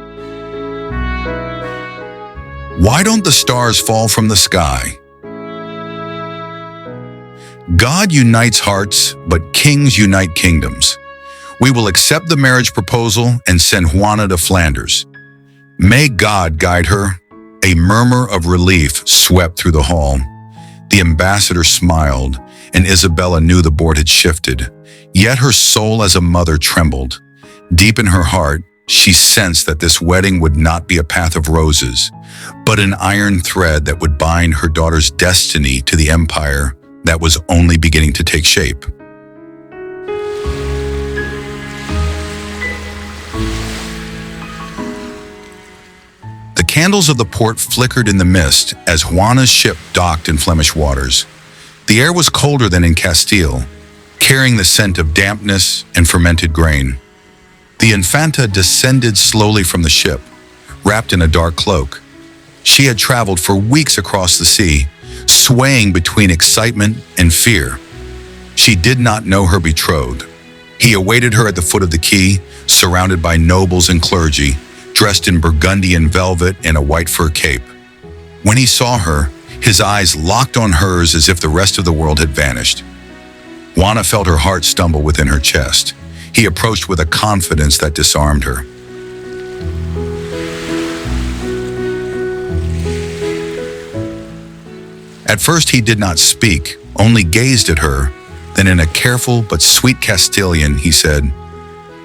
"Why don't the stars fall from the sky?" God unites hearts, but kings unite kingdoms. We will accept the marriage proposal and send Juana to Flanders. May God guide her. A murmur of relief swept through the hall. The ambassador smiled, and Isabella knew the board had shifted. Yet her soul as a mother trembled. Deep in her heart, She sensed that this wedding would not be a path of roses, but an iron thread that would bind her daughter's destiny to the empire that was only beginning to take shape. The candles of the port flickered in the mist as Juana's ship docked in Flemish waters. The air was colder than in Castile, carrying the scent of dampness and fermented grain. The Infanta descended slowly from the ship, wrapped in a dark cloak. She had traveled for weeks across the sea, swaying between excitement and fear. She did not know her betrothed. He awaited her at the foot of the quay, surrounded by nobles and clergy, dressed in Burgundian velvet and a white fur cape. When he saw her, his eyes locked on hers as if the rest of the world had vanished. Juana felt her heart stumble within her chest. He approached with a confidence that disarmed her. At first he did not speak, only gazed at her. Then in a careful but sweet Castilian, he said,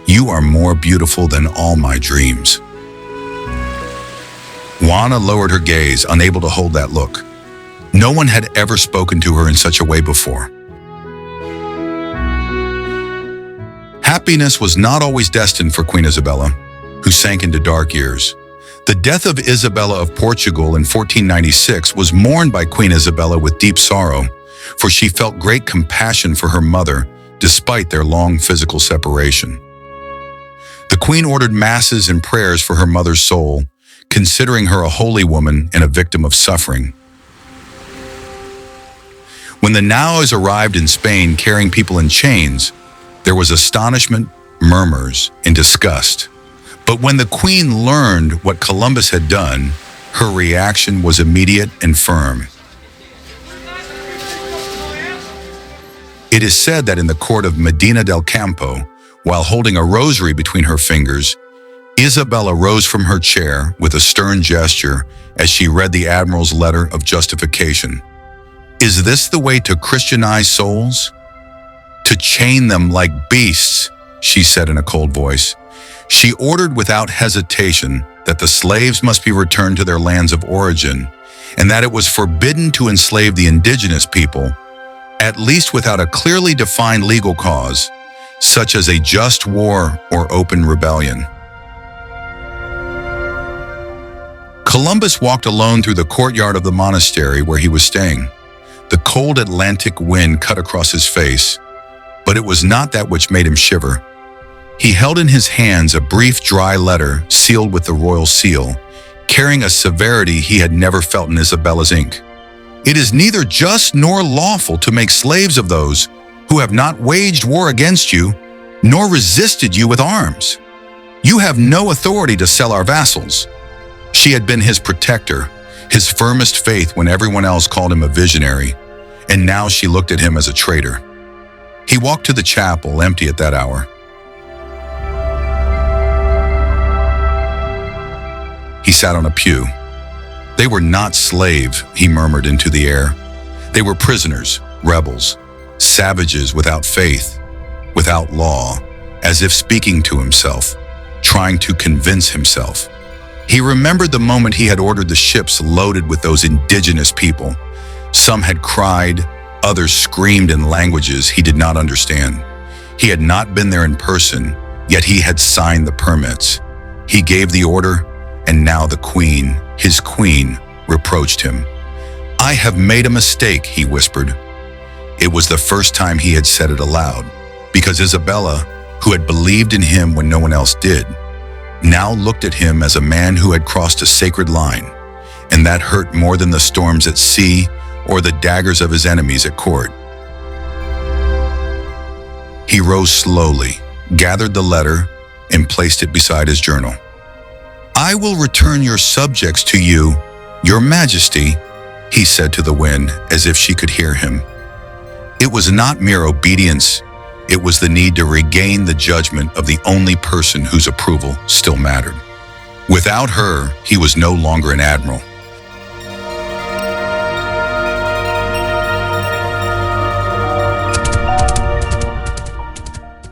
"You are more beautiful than all my dreams." Juana lowered her gaze, unable to hold that look. No one had ever spoken to her in such a way before. Happiness was not always destined for Queen Isabella, who sank into dark years. The death of Isabella of Portugal in 1496 was mourned by Queen Isabella with deep sorrow, for she felt great compassion for her mother despite their long physical separation. The queen ordered masses and prayers for her mother's soul, considering her a holy woman and a victim of suffering. When the Naos arrived in Spain carrying people in chains, there was astonishment, murmurs, and disgust. But when the queen learned what Columbus had done, her reaction was immediate and firm. It is said that in the court of Medina del Campo, while holding a rosary between her fingers, Isabella rose from her chair with a stern gesture as she read the admiral's letter of justification. "Is this the way to Christianize souls? To chain them like beasts," she said in a cold voice. She ordered without hesitation that the slaves must be returned to their lands of origin, and that it was forbidden to enslave the indigenous people, at least without a clearly defined legal cause, such as a just war or open rebellion. Columbus walked alone through the courtyard of the monastery where he was staying. The cold Atlantic wind cut across his face, but it was not that which made him shiver. He held in his hands a brief, dry letter sealed with the royal seal, carrying a severity he had never felt in Isabella's ink. "It is neither just nor lawful to make slaves of those who have not waged war against you, nor resisted you with arms. You have no authority to sell our vassals." She had been his protector, his firmest faith when everyone else called him a visionary, and now she looked at him as a traitor. He walked to the chapel, empty at that hour. He sat on a pew. "They were not slaves," he murmured into the air. "They were prisoners, rebels, savages without faith, without law," as if speaking to himself, trying to convince himself. He remembered the moment he had ordered the ships loaded with those indigenous people. Some had cried, others screamed in languages he did not understand. He had not been there in person, yet he had signed the permits. He gave the order, and now the queen, his queen, reproached him. "I have made a mistake," he whispered. It was the first time he had said it aloud, because Isabella, who had believed in him when no one else did, now looked at him as a man who had crossed a sacred line, and that hurt more than the storms at sea or the daggers of his enemies at court. He rose slowly, gathered the letter, and placed it beside his journal. "I will return your subjects to you, your majesty," he said to the wind, as if she could hear him. It was not mere obedience, it was the need to regain the judgment of the only person whose approval still mattered. Without her, he was no longer an admiral.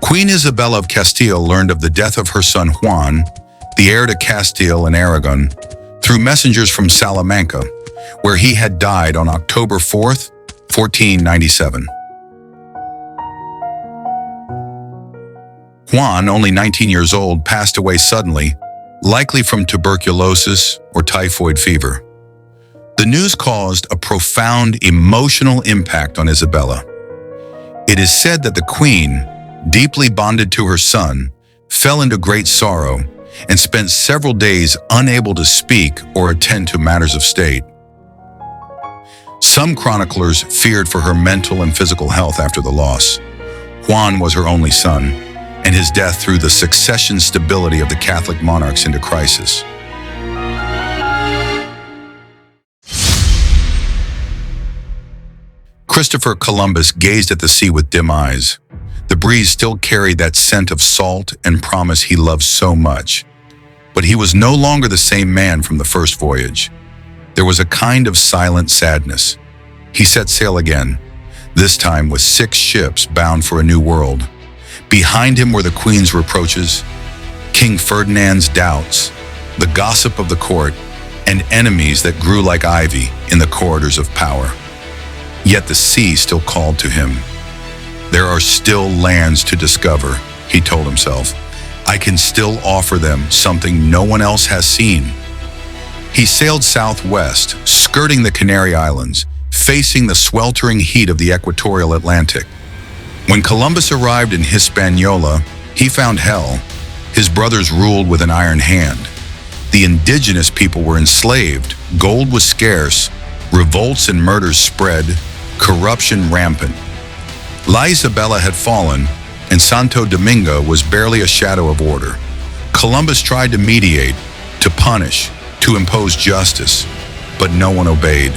Queen Isabella of Castile learned of the death of her son Juan, the heir to Castile and Aragon, through messengers from Salamanca, where he had died on October 4th, 1497. Juan, only 19 years old, passed away suddenly, likely from tuberculosis or typhoid fever. The news caused a profound emotional impact on Isabella. It is said that the queen, deeply bonded to her son, fell into great sorrow and spent several days unable to speak or attend to matters of state. Some chroniclers feared for her mental and physical health after the loss. Juan was her only son, and his death threw the succession stability of the Catholic monarchs into crisis. Christopher Columbus gazed at the sea with dim eyes. The breeze still carried that scent of salt and promise he loved so much. But he was no longer the same man from the first voyage. There was a kind of silent sadness. He set sail again, this time with 6 ships bound for a new world. Behind him were the Queen's reproaches, King Ferdinand's doubts, the gossip of the court, and enemies that grew like ivy in the corridors of power. Yet the sea still called to him. There are still lands to discover, he told himself. I can still offer them something no one else has seen. He sailed southwest, skirting the Canary Islands, facing the sweltering heat of the equatorial Atlantic. When Columbus arrived in Hispaniola, he found hell. His brothers ruled with an iron hand. The indigenous people were enslaved, gold was scarce, revolts and murders spread, corruption rampant. La Isabela had fallen, and Santo Domingo was barely a shadow of order. Columbus tried to mediate, to punish, to impose justice, but no one obeyed.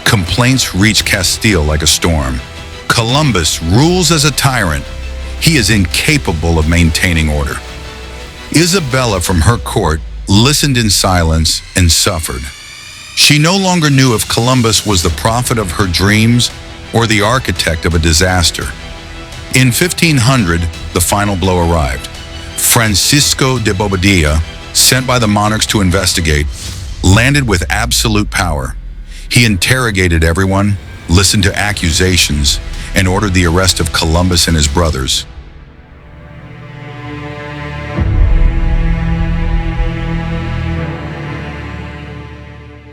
Complaints reached Castile like a storm. Columbus rules as a tyrant. He is incapable of maintaining order. Isabella from her court listened in silence and suffered. She no longer knew if Columbus was the prophet of her dreams or the architect of a disaster. In 1500, the final blow arrived. Francisco de Bobadilla, sent by the monarchs to investigate, landed with absolute power. He interrogated everyone, listened to accusations, and ordered the arrest of Columbus and his brothers.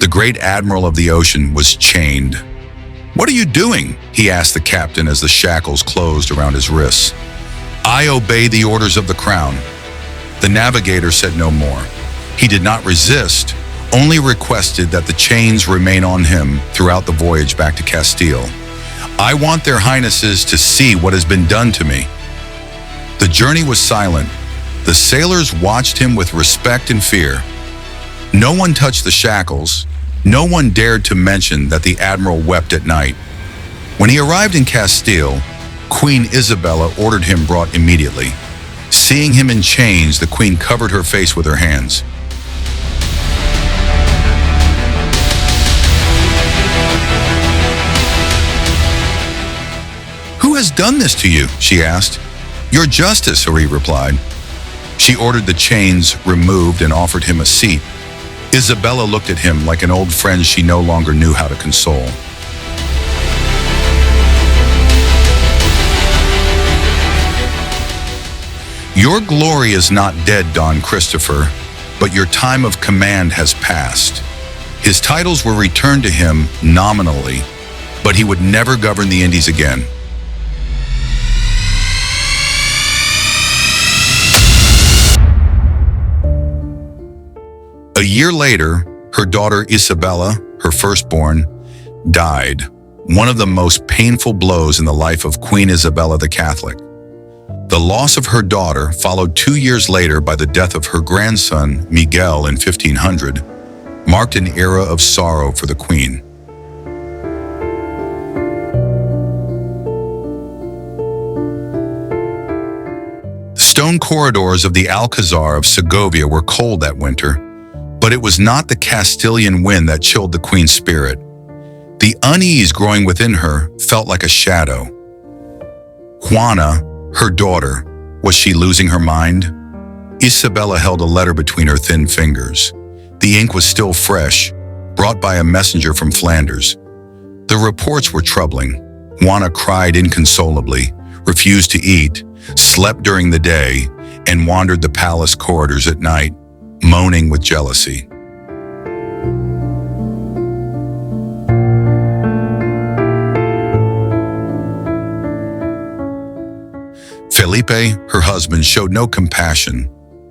The great admiral of the ocean was chained. "What are you doing?" he asked the captain as the shackles closed around his wrists. "I obey the orders of the crown." The navigator said no more. He did not resist, only requested that the chains remain on him throughout the voyage back to Castile. "I want their highnesses to see what has been done to me." The journey was silent. The sailors watched him with respect and fear. No one touched the shackles. No one dared to mention that the admiral wept at night. When he arrived in Castile, Queen Isabella ordered him brought immediately. Seeing him in chains, the queen covered her face with her hands. "Who has done this to you?" she asked. "Your justice," he replied. She ordered the chains removed and offered him a seat. Isabella looked at him like an old friend she no longer knew how to console. "Your glory is not dead, Don Christopher, but your time of command has passed." His titles were returned to him nominally, but he would never govern the Indies again. A year later, her daughter Isabella, her firstborn, died, one of the most painful blows in the life of Queen Isabella the Catholic. The loss of her daughter, followed 2 years later by the death of her grandson, Miguel, in 1500, marked an era of sorrow for the Queen. stone corridors of the Alcazar of Segovia were cold that winter, but it was not the Castilian wind that chilled the queen's spirit. The unease growing within her felt like a shadow. Juana, her daughter, was she losing her mind? Isabella held a letter between her thin fingers. The ink was still fresh, brought by a messenger from Flanders. The reports were troubling. Juana cried inconsolably, refused to eat, slept during the day, and wandered the palace corridors at night, moaning with jealousy. Felipe, her husband, showed no compassion.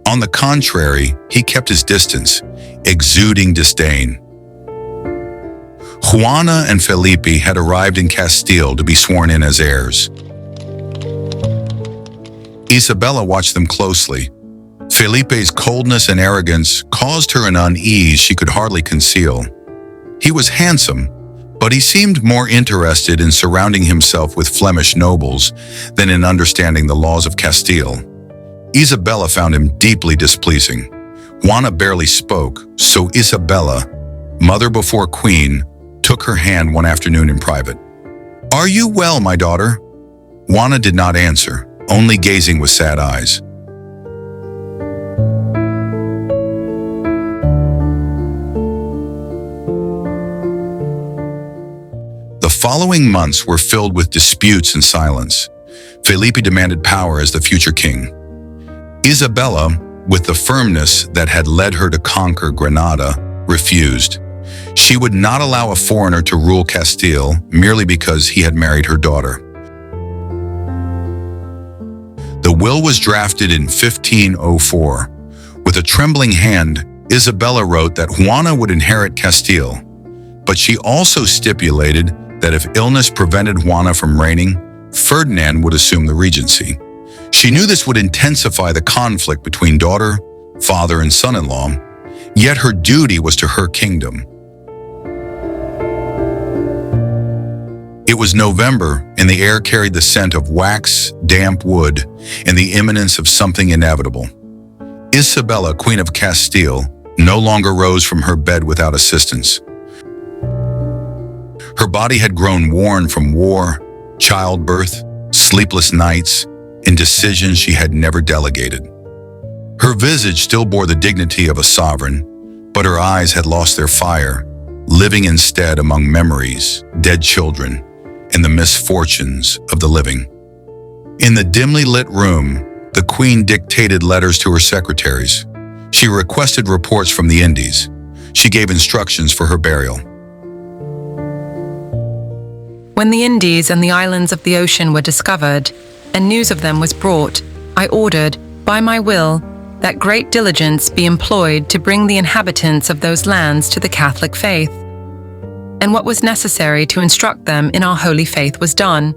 On the contrary, he kept his distance, exuding disdain. Juana and Felipe had arrived in Castile to be sworn in as heirs. Isabella watched them closely. Felipe's coldness and arrogance caused her an unease she could hardly conceal. He was handsome, but he seemed more interested in surrounding himself with Flemish nobles than in understanding the laws of Castile. Isabella found him deeply displeasing. Juana barely spoke, so Isabella, mother before queen, took her hand one afternoon in private. "Are you well, my daughter?" Juana did not answer, only gazing with sad eyes. The following months were filled with disputes and silence. Felipe demanded power as the future king. Isabella, with the firmness that had led her to conquer Granada, refused. She would not allow a foreigner to rule Castile merely because he had married her daughter. The will was drafted in 1504. With a trembling hand, Isabella wrote that Juana would inherit Castile, but she also stipulated that if illness prevented Juana from reigning, Ferdinand would assume the regency. She knew this would intensify the conflict between daughter, father, and son-in-law, yet her duty was to her kingdom. It was November, and the air carried the scent of wax, damp wood, and the imminence of something inevitable. Isabella, Queen of Castile, no longer rose from her bed without assistance. Her body had grown worn from war, childbirth, sleepless nights, and decisions she had never delegated. Her visage still bore the dignity of a sovereign, but her eyes had lost their fire, living instead among memories, dead children, and the misfortunes of the living. In the dimly lit room, the queen dictated letters to her secretaries. She requested reports from the Indies. She gave instructions for her burial. When the Indies and the islands of the ocean were discovered, and news of them was brought, I ordered, by my will, that great diligence be employed to bring the inhabitants of those lands to the Catholic faith. And what was necessary to instruct them in our holy faith was done,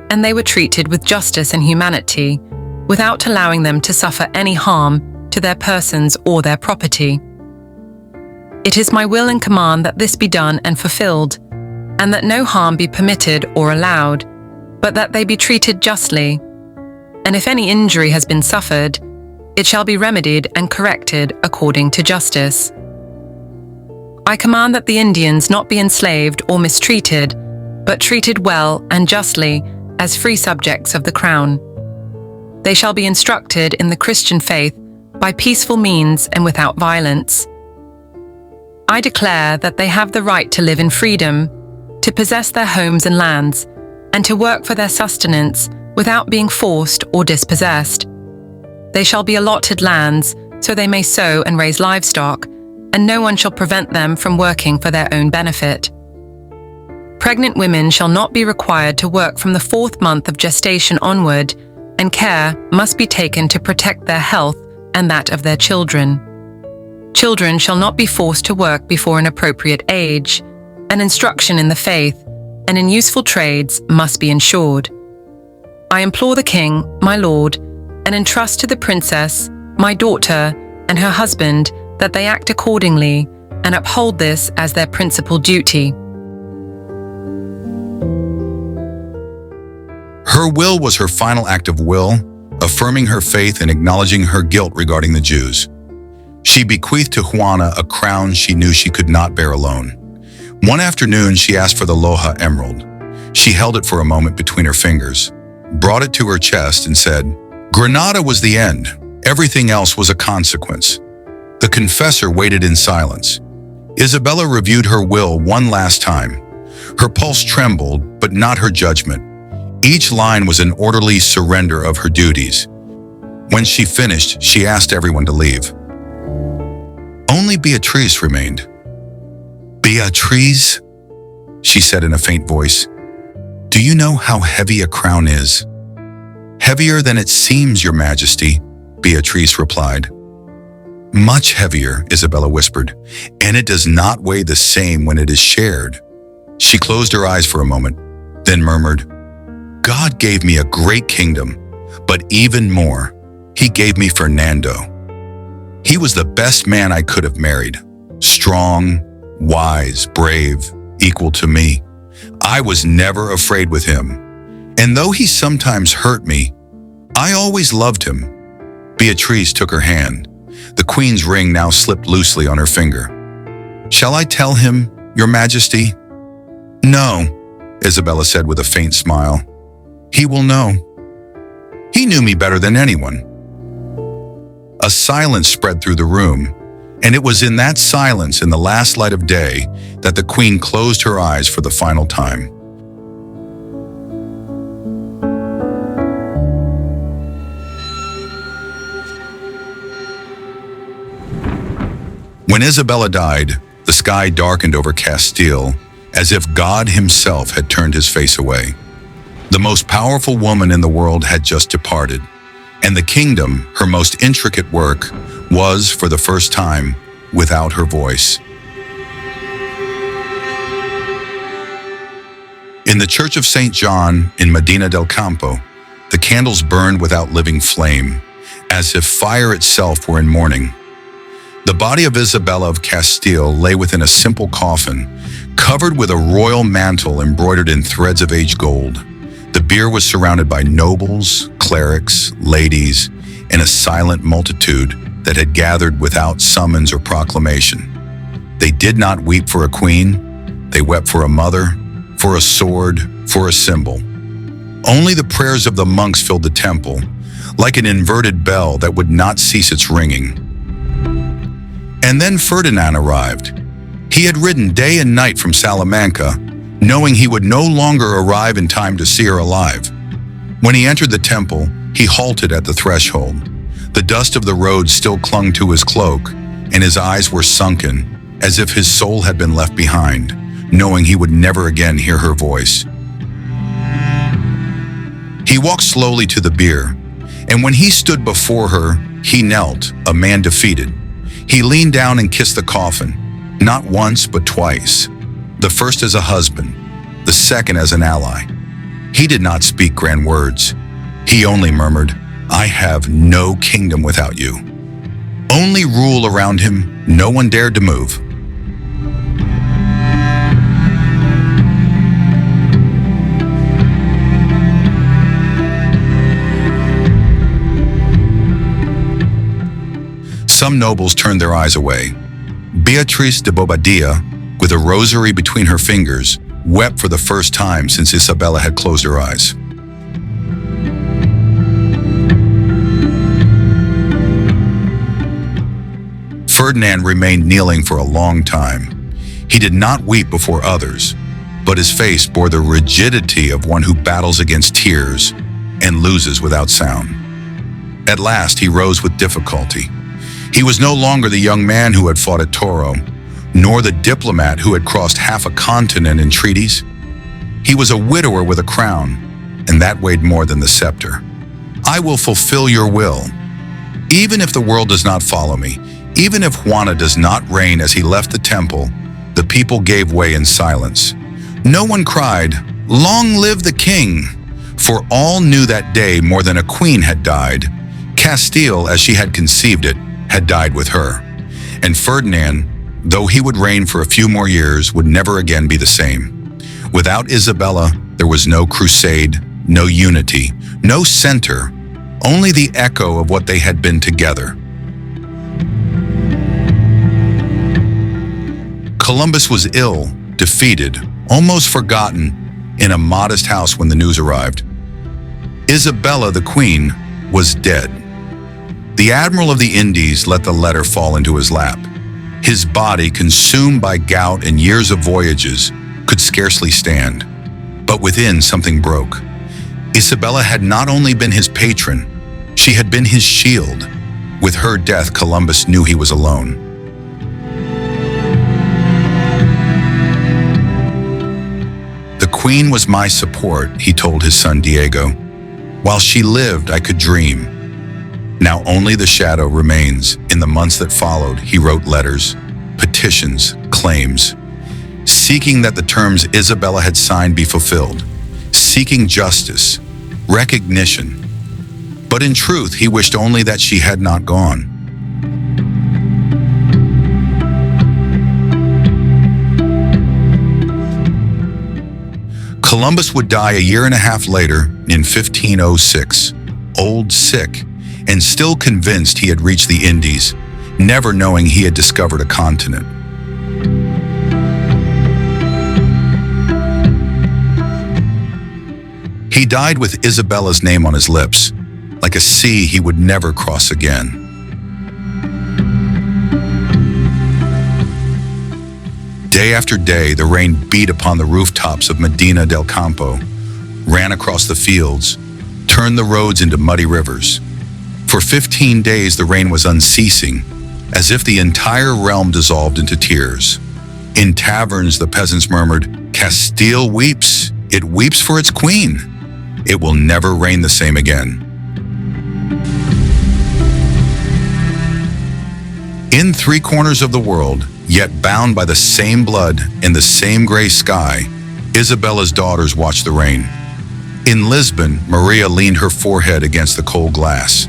and they were treated with justice and humanity, without allowing them to suffer any harm to their persons or their property. It is my will and command that this be done and fulfilled, and that no harm be permitted or allowed, but that they be treated justly. And if any injury has been suffered, it shall be remedied and corrected according to justice. I command that the Indians not be enslaved or mistreated, but treated well and justly as free subjects of the crown. They shall be instructed in the Christian faith by peaceful means and without violence. I declare that they have the right to live in freedom, to possess their homes and lands, and to work for their sustenance without being forced or dispossessed. They shall be allotted lands so they may sow and raise livestock, and no one shall prevent them from working for their own benefit. Pregnant women shall not be required to work from the 4th month of gestation onward, and care must be taken to protect their health and that of their children. Children shall not be forced to work before an appropriate age, and instruction in the faith and in useful trades must be ensured. I implore the king, my lord, and entrust to the princess, my daughter, and her husband that they act accordingly and uphold this as their principal duty. Her will was her final act of will, affirming her faith and acknowledging her guilt regarding the Jews. She bequeathed to Juana a crown she knew she could not bear alone. One afternoon, she asked for the Loja emerald. She held it for a moment between her fingers, brought it to her chest, and said, "Granada was the end. Everything else was a consequence." The confessor waited in silence. Isabella reviewed her will one last time. Her pulse trembled, but not her judgment. Each line was an orderly surrender of her duties. When she finished, she asked everyone to leave. Only Beatrice remained. "Beatrice," she said in a faint voice, "do you know how heavy a crown is?" "Heavier than it seems, Your Majesty," Beatrice replied. "Much heavier," Isabella whispered, "and it does not weigh the same when it is shared." She closed her eyes for a moment, then murmured, "God gave me a great kingdom, but even more, He gave me Fernando. He was the best man I could have married. Strong, wise, brave, equal to me. I was never afraid with him. And though he sometimes hurt me, I always loved him." Beatrice took her hand. The Queen's ring now slipped loosely on her finger. "Shall I tell him, Your Majesty?" "No," Isabella said with a faint smile. "He will know. He knew me better than anyone." A silence spread through the room, and it was in that silence, in the last light of day, that the Queen closed her eyes for the final time. When Isabella died, the sky darkened over Castile, as if God himself had turned his face away. The most powerful woman in the world had just departed, and the kingdom, her most intricate work, was, for the first time, without her voice. In the Church of St. John in Medina del Campo, the candles burned without living flame, as if fire itself were in mourning. The body of Isabella of Castile lay within a simple coffin, covered with a royal mantle embroidered in threads of aged gold. The bier was surrounded by nobles, clerics, ladies, and a silent multitude that had gathered without summons or proclamation. They did not weep for a queen. They wept for a mother, for a sword, for a symbol. Only the prayers of the monks filled the temple, like an inverted bell that would not cease its ringing. And then Ferdinand arrived. He had ridden day and night from Salamanca, knowing he would no longer arrive in time to see her alive. When he entered the temple, he halted at the threshold. The dust of the road still clung to his cloak, and his eyes were sunken, as if his soul had been left behind, knowing he would never again hear her voice. He walked slowly to the bier, and when he stood before her, he knelt, a man defeated. He leaned down and kissed the coffin, not once but twice. The first as a husband, the second as an ally. He did not speak grand words. He only murmured, "I have no kingdom without you." Only rule around him, no one dared to move. Some nobles turned their eyes away. Beatrice de Bobadilla, with a rosary between her fingers, wept for the first time since Isabella had closed her eyes. Ferdinand remained kneeling for a long time. He did not weep before others, but his face bore the rigidity of one who battles against tears and loses without sound. At last, he rose with difficulty. He was no longer the young man who had fought at Toro, nor the diplomat who had crossed half a continent in treaties. He was a widower with a crown, and that weighed more than the scepter. "I will fulfill your will. Even if the world does not follow me, even if Juana does not reign." As he left the temple, the people gave way in silence. No one cried, "Long live the king!" for all knew that day more than a queen had died. Castile, as she had conceived it, had died with her. And Ferdinand, though he would reign for a few more years, would never again be the same. Without Isabella, there was no crusade, no unity, no center, only the echo of what they had been together. Columbus was ill, defeated, almost forgotten, in a modest house when the news arrived. Isabella, the queen, was dead. The admiral of the Indies let the letter fall into his lap. His body, consumed by gout and years of voyages, could scarcely stand. But within, something broke. Isabella had not only been his patron, she had been his shield. With her death, Columbus knew he was alone. The queen was my support, he told his son Diego. While she lived, I could dream. Now only the shadow remains. In the months that followed, he wrote letters, petitions, claims, seeking that the terms Isabella had signed be fulfilled, seeking justice, recognition. But in truth, he wished only that she had not gone. Columbus would die a year and a half later in 1506, old, sick, and still convinced he had reached the Indies, never knowing he had discovered a continent. He died with Isabella's name on his lips, like a sea he would never cross again. Day after day, the rain beat upon the rooftops of Medina del Campo, ran across the fields, turned the roads into muddy rivers. For 15 days, the rain was unceasing, as if the entire realm dissolved into tears. In taverns, the peasants murmured, "Castile weeps. It weeps for its queen. It will never reign the same again." In three corners of the world, yet bound by the same blood in the same gray sky, Isabella's daughters watched the rain. In Lisbon, Maria leaned her forehead against the cold glass.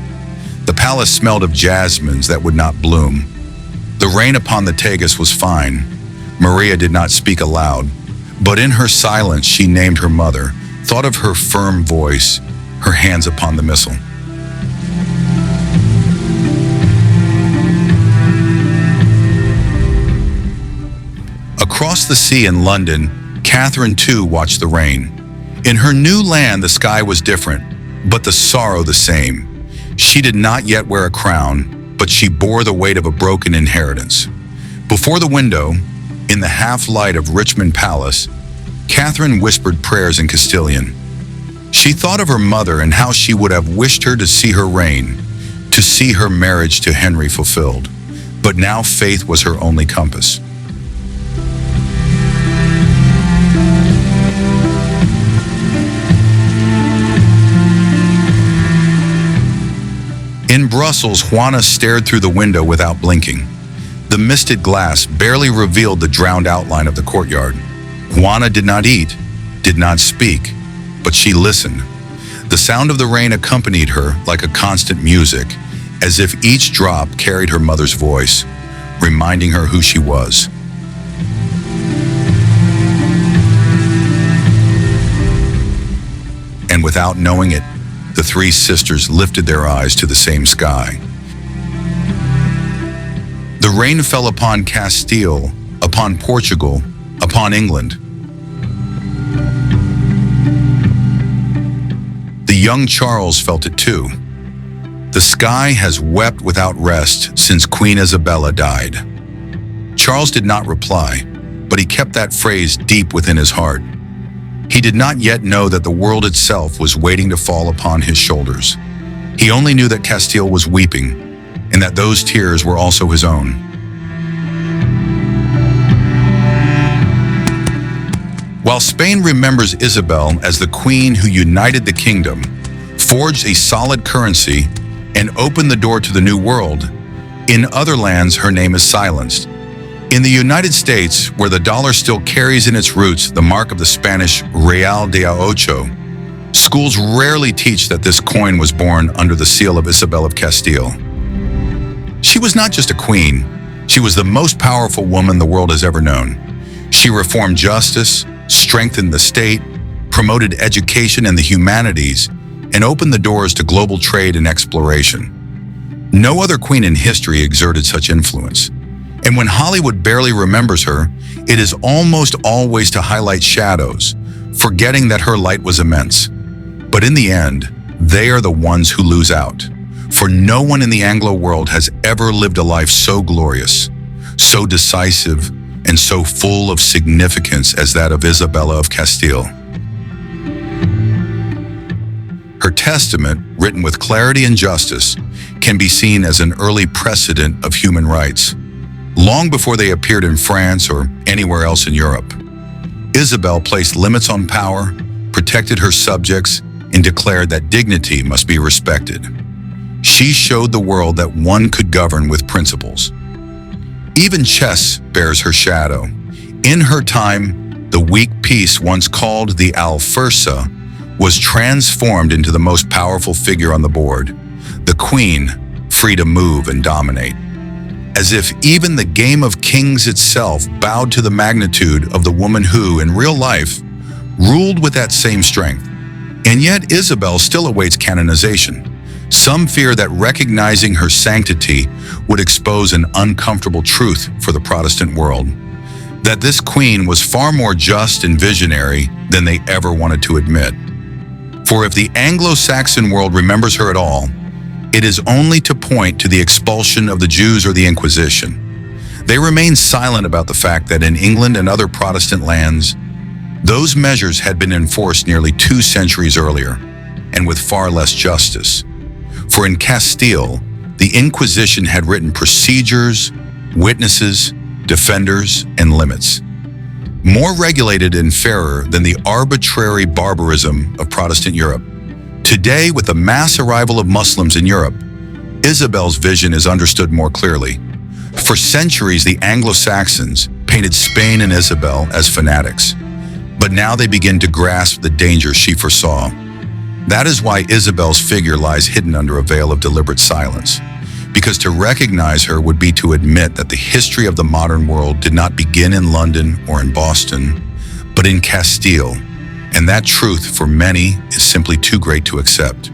The palace smelled of jasmines that would not bloom. The rain upon the Tagus was fine. Maria did not speak aloud, but in her silence she named her mother, thought of her firm voice, her hands upon the missile. Across the sea in London, Catherine too watched the rain. In her new land, the sky was different, but the sorrow the same. She did not yet wear a crown, but she bore the weight of a broken inheritance. Before the window, in the half-light of Richmond Palace, Catherine whispered prayers in Castilian. She thought of her mother and how she would have wished her to see her reign, to see her marriage to Henry fulfilled. But now faith was her only compass. In Brussels, Juana stared through the window without blinking. The misted glass barely revealed the drowned outline of the courtyard. Juana did not eat, did not speak, but she listened. The sound of the rain accompanied her like a constant music, as if each drop carried her mother's voice, reminding her who she was. And without knowing it, the three sisters lifted their eyes to the same sky. The rain fell upon Castile, upon Portugal, upon England. The young Charles felt it too. The sky has wept without rest since Queen Isabella died. Charles did not reply, but he kept that phrase deep within his heart. He did not yet know that the world itself was waiting to fall upon his shoulders. He only knew that Castile was weeping, and that those tears were also his own. While Spain remembers Isabel as the queen who united the kingdom, forged a solid currency, and opened the door to the New World, in other lands her name is silenced. In the United States, where the dollar still carries in its roots the mark of the Spanish Real de Ocho, schools rarely teach that this coin was born under the seal of Isabel of Castile. She was not just a queen, she was the most powerful woman the world has ever known. She reformed justice, strengthened the state, promoted education and the humanities, and opened the doors to global trade and exploration. No other queen in history exerted such influence. And when Hollywood barely remembers her, it is almost always to highlight shadows, forgetting that her light was immense. But in the end, they are the ones who lose out. For no one in the Anglo world has ever lived a life so glorious, so decisive, and so full of significance as that of Isabella of Castile. Her testament, written with clarity and justice, can be seen as an early precedent of human rights, long before they appeared in France or anywhere else in Europe. Isabel placed limits on power, protected her subjects, and declared that dignity must be respected. She showed the world that one could govern with principles. Even chess bears her shadow. In her time, the weak piece once called the Alfursa was transformed into the most powerful figure on the board, the queen, free to move and dominate. As if even the game of kings itself bowed to the magnitude of the woman who, in real life, ruled with that same strength. And yet Isabel still awaits canonization. Some fear that recognizing her sanctity would expose an uncomfortable truth for the Protestant world, that this queen was far more just and visionary than they ever wanted to admit. For if the Anglo-Saxon world remembers her at all, it is only to point to the expulsion of the Jews or the Inquisition. They remain silent about the fact that in England and other Protestant lands, those measures had been enforced nearly 2 centuries earlier, and with far less justice. For in Castile, the Inquisition had written procedures, witnesses, defenders, and limits, more regulated and fairer than the arbitrary barbarism of Protestant Europe. Today, with the mass arrival of Muslims in Europe, Isabel's vision is understood more clearly. For centuries, the Anglo-Saxons painted Spain and Isabel as fanatics, but now they begin to grasp the danger she foresaw. That is why Isabel's figure lies hidden under a veil of deliberate silence, because to recognize her would be to admit that the history of the modern world did not begin in London or in Boston, but in Castile, and that truth for many is simply too great to accept.